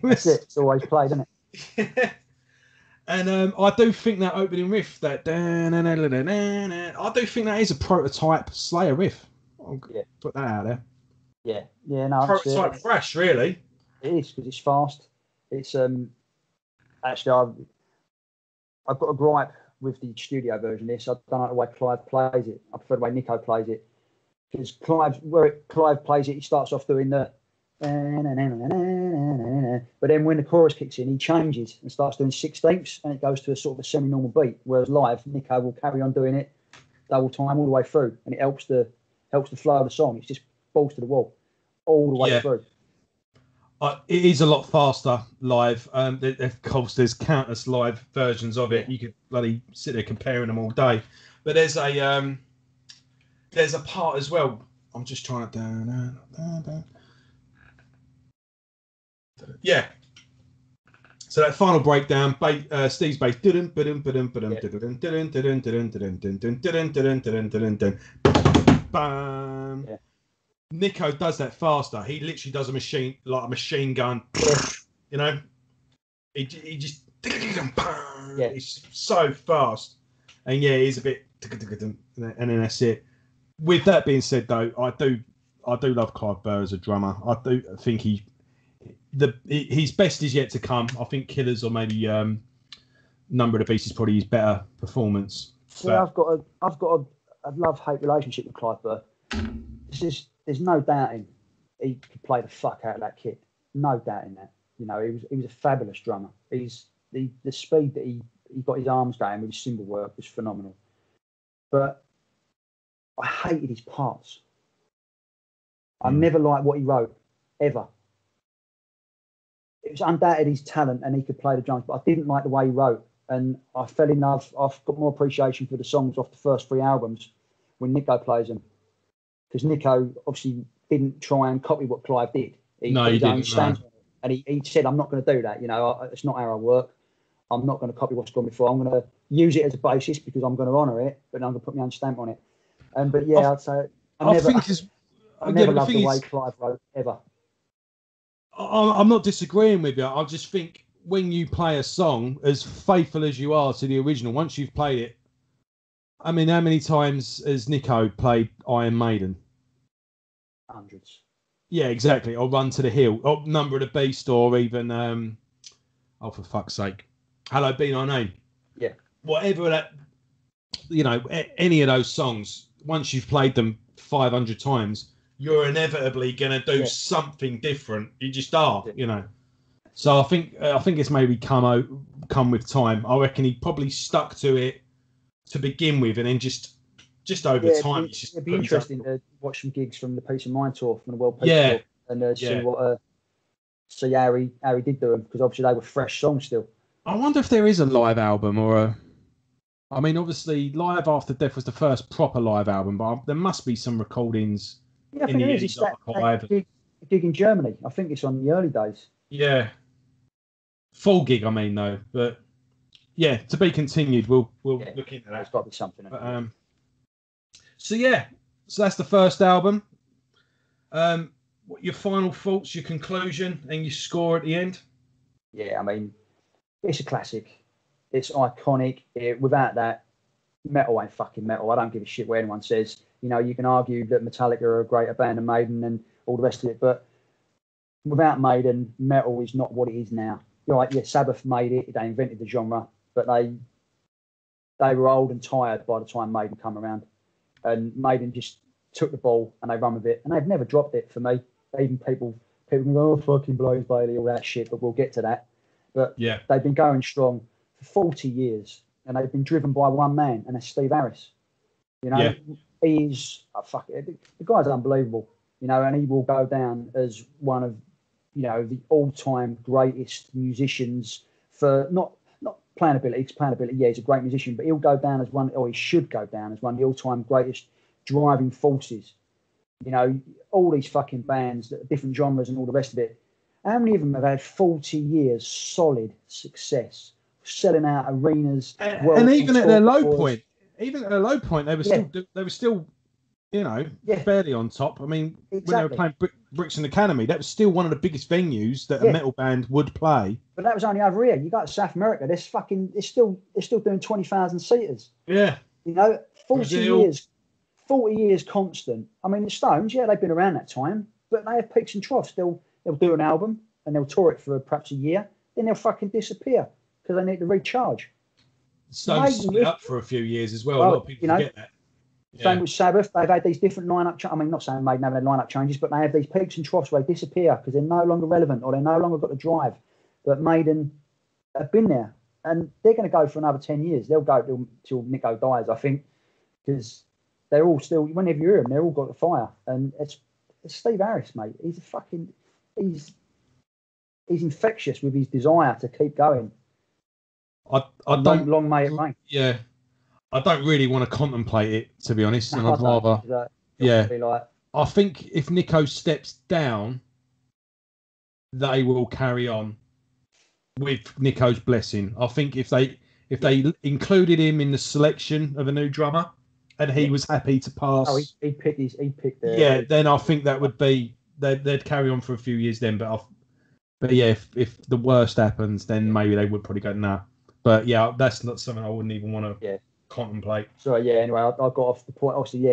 Speaker 2: That's it. It's always played, isn't it?
Speaker 1: And I do think that opening riff, I do think that is a prototype Slayer riff. I'll put that out there.
Speaker 2: Yeah, no,
Speaker 1: Prototype thrash, really.
Speaker 2: It is, because it's fast. It's actually I've got a gripe with the studio version of this. I don't like the way Clive plays it. I prefer the way Nico plays it, because Clive plays it, he starts off doing the, but then when the chorus kicks in, he changes and starts doing 16ths, and it goes to a sort of a semi-normal beat. Whereas live, Nico will carry on doing it double time all the way through, and it helps the flow of the song. It's just balls to the wall all the way through.
Speaker 1: It is a lot faster live. Of course, there's countless live versions of it. You could bloody sit there comparing them all day. But there's a part as well. I'm just trying to yeah. So that final breakdown, Steve's bass, bam. Nico does that faster. He literally does a machine gun. You know, he just it's so fast, and he's a bit, and then that's it. With that being said, though, I do love Clive Burr as a drummer. I do think his best is yet to come. I think Killers or maybe Number of the Beast is probably his better performance.
Speaker 2: Yeah, I've got a love-hate relationship with Clive Burr. There's no doubting he could play the fuck out of that kit. No doubting that. You know, he was a fabulous drummer. He's the speed that he got his arms going with his cymbal work was phenomenal. But I hated his parts. I never liked what he wrote, ever. It was undoubted his talent and he could play the drums, but I didn't like the way he wrote. And I fell in love. I've got more appreciation for the songs off the first 3 albums when Nico plays them. Because Nico obviously didn't try and copy what Clive did. He didn't. No. And he said, I'm not going to do that. You know, it's not how I work. I'm not going to copy what's gone before. I'm going to use it as a basis because I'm going to honour it, but I'm going to put my own stamp on it. But yeah, I'd say I never loved the way Clive wrote, ever.
Speaker 1: I'm not disagreeing with you. I just think when you play a song, as faithful as you are to the original, once you've played it, I mean, how many times has Nico played Iron Maiden?
Speaker 2: Hundreds.
Speaker 1: Yeah, exactly. Or Run to the Hill, or Number of the Beast, or even, for fuck's sake, Harlot Be Thy Name.
Speaker 2: Yeah.
Speaker 1: Whatever that, any of those songs, once you've played them 500 times, you're inevitably going to do something different. You just are, So I think it's maybe come with time. I reckon he probably stuck to it to begin with, and then just over time.
Speaker 2: It'd be interesting to watch some gigs from the Peace of Mind tour, from the World Peace tour, and see how he did do them, because obviously they were fresh songs still.
Speaker 1: I wonder if there is a live album I mean, obviously, Live After Death was the first proper live album, but there must be some recordings.
Speaker 2: Yeah, I think there is. It's that gig in Germany. I think it's on the early days.
Speaker 1: Yeah. Full gig, I mean, though. But, yeah, to be continued. We'll look into that.
Speaker 2: There's got to be something.
Speaker 1: But, so that's the first album. What your final thoughts, your conclusion, and your score at the end?
Speaker 2: Yeah, I mean, it's a classic. It's iconic. Without that, metal ain't fucking metal. I don't give a shit what anyone says. You can argue that Metallica are a greater band than Maiden and all the rest of it, but without Maiden, metal is not what it is now. Sabbath made it. They invented the genre, but they were old and tired by the time Maiden come around. And Maiden just took the ball and they run with it, and they've never dropped it for me. Even people can go, oh, fucking Blaze Bailey, all that shit, but we'll get to that. But they've been going strong for 40 years, and they've been driven by one man, and that's Steve Harris. He's the guy's unbelievable, and he will go down as one of the all-time greatest musicians for not playing ability. He's a great musician, but he'll go down as he should go down as one of the all-time greatest driving forces. All these fucking bands, different genres and all the rest of it. How many of them have had 40 years solid success, selling out arenas?
Speaker 1: And even at their low point, they were still, fairly on top. I mean, when they were playing Brixton Academy, that was still one of the biggest venues that a metal band would play.
Speaker 2: But that was only over here. You got to South America. They're still doing 20,000 seaters.
Speaker 1: Yeah.
Speaker 2: 40 years constant. I mean, the Stones, they've been around that time, but they have peaks and troughs. They'll do an album and they'll tour it for perhaps a year, then they'll fucking disappear because they need to recharge.
Speaker 1: Stones split up for a few years as well. A lot of people forget that.
Speaker 2: Same with Sabbath. They've had these different lineup. I mean, not saying Maiden haven't had lineup changes, but they have these peaks and troughs where they disappear because they're no longer relevant or they no longer got the drive. But Maiden have been there, and they're going to go for another 10 years. They'll go till Nico dies, I think, because they're all still. Whenever you hear them, they're all got the fire. And it's Steve Harris, mate. He's infectious with his desire to keep going. Long may it rain.
Speaker 1: Yeah. I don't really want to contemplate it, to be honest, and I'd rather. I think if Nico steps down, they will carry on with Nico's blessing. I think if they included him in the selection of a new drummer, and he was happy to pass,
Speaker 2: he picked.
Speaker 1: Then I think that would be they'd carry on for a few years then. But yeah, if the worst happens, then maybe they would probably go nah. But yeah, that's not something I wouldn't even want to. Yeah. Contemplate.
Speaker 2: So yeah, anyway, I got off the point. Obviously,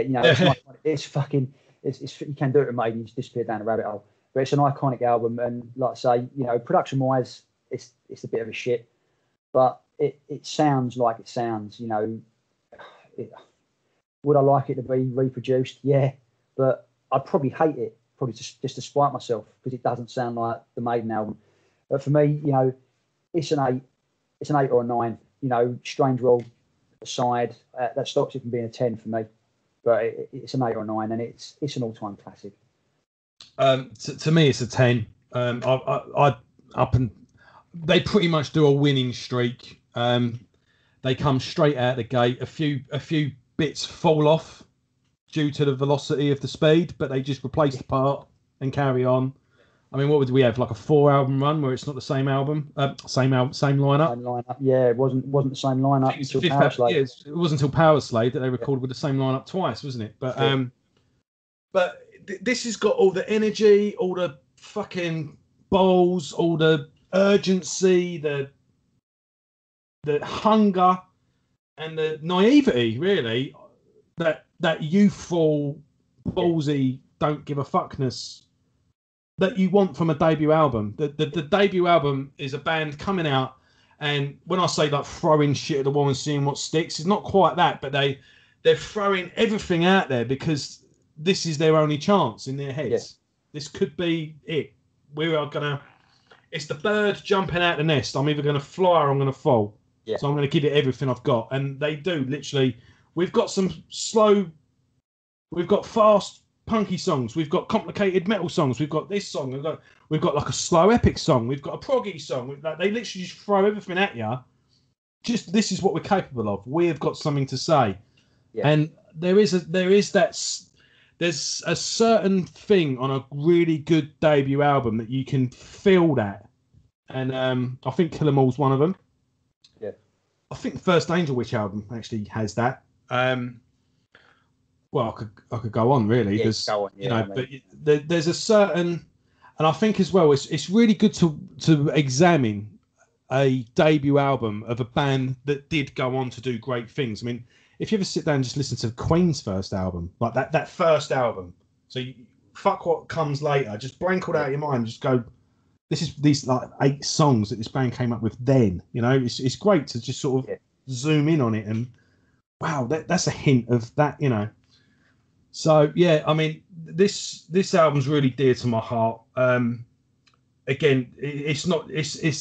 Speaker 2: it's fucking, it's you can do it with Maiden, you just disappear down the rabbit hole. But it's an iconic album, and like I say, production wise, it's a bit of a shit, but it sounds like it sounds. Would I like it to be reproduced? Yeah, but I'd probably hate it, probably just to spite myself because it doesn't sound like the Maiden album. But for me, it's an 8 or a 9. Strange World aside, that stops it from being a 10 for me, but it's an 8 or a 9, and it's an all-time classic.
Speaker 1: To me, it's a 10. They pretty much do a winning streak. They come straight out the gate. A few bits fall off due to the velocity of the speed, but they just replace the part and carry on. I mean, what would we have? Like a 4-album run where it's not the same album, same lineup. Same
Speaker 2: lineup. Yeah, it wasn't the same lineup until Powerslave.
Speaker 1: It wasn't until Powerslave that they recorded with the same lineup twice, wasn't it? But this has got all the energy, all the fucking balls, all the urgency, the hunger, and the naivety. Really, that youthful, ballsy, don't give a fuckness that you want from a debut album. The debut album is a band coming out, and when I say like throwing shit at the wall and seeing what sticks, it's not quite that, but they're throwing everything out there because this is their only chance in their heads. Yeah. This could be it. It's the bird jumping out the nest. I'm either going to fly or I'm going to fall. Yeah. So I'm going to give it everything I've got. And they do, literally. We've got fast, punky songs, we've got complicated metal songs, we've got this song, we've got like a slow epic song, we've got a proggy song. They literally just throw everything at you. Just this is what we're capable of. We have got something to say. Yeah. And there's a certain thing on a really good debut album that you can feel that. And I think Kill 'Em All's one of them.
Speaker 2: Yeah.
Speaker 1: I think the first Angel Witch album actually has that. Well, I could go on really because but there's a certain, and I think as well, it's really good to examine a debut album of a band that did go on to do great things. I mean, if you ever sit down and just listen to Queen's first album, like that first album, so fuck what comes later, just blank it out of your mind, just go, this is these like 8 songs that this band came up with then. It's great to just sort of zoom in on it and wow, that's a hint of that, So yeah, I mean, this album's really dear to my heart. Again, it's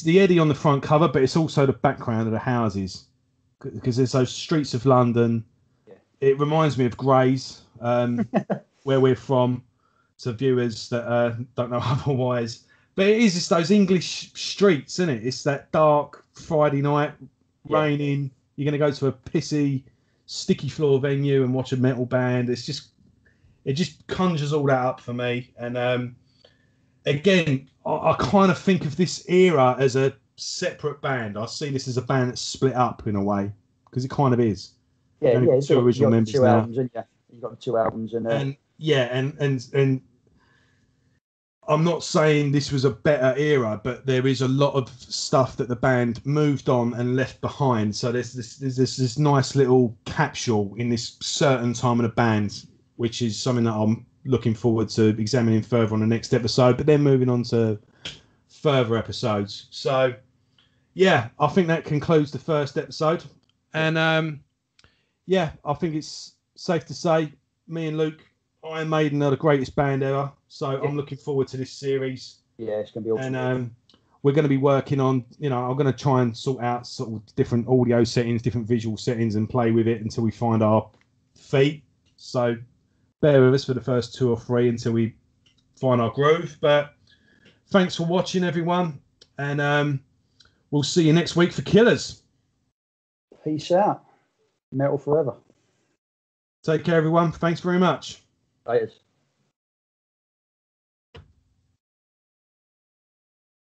Speaker 1: the Eddie on the front cover, but it's also the background of the houses because there's those streets of London. Yeah. It reminds me of Grays, where we're from. To viewers that don't know otherwise, but it is just those English streets, isn't it? It's that dark Friday night, raining. You're going to go to a pissy, sticky floor venue and watch a metal band. It just conjures all that up for me. And again, I kind of think of this era as a separate band. I see this as a band that's split up in a way because it kind of is.
Speaker 2: Yeah, yeah.
Speaker 1: Two original members now.
Speaker 2: Albums, you've got the 2 albums, and
Speaker 1: I'm not saying this was a better era, but there is a lot of stuff that the band moved on and left behind. So there's this nice little capsule in this certain time of the band, which is something that I'm looking forward to examining further on the next episode, but then moving on to further episodes. So yeah, I think that concludes the first episode. And yeah, I think it's safe to say me and Luke, Iron Maiden are the greatest band ever. So I'm looking forward to this series.
Speaker 2: Yeah, it's going to be awesome.
Speaker 1: And we're going to be working on, I'm going to try and sort out sort of different audio settings, different visual settings, and play with it until we find our feet. So bear with us for the first 2 or 3 until we find our groove. But thanks for watching, everyone. And we'll see you next week for Killers.
Speaker 2: Peace out. Metal forever.
Speaker 1: Take care, everyone. Thanks very much.
Speaker 2: Laters.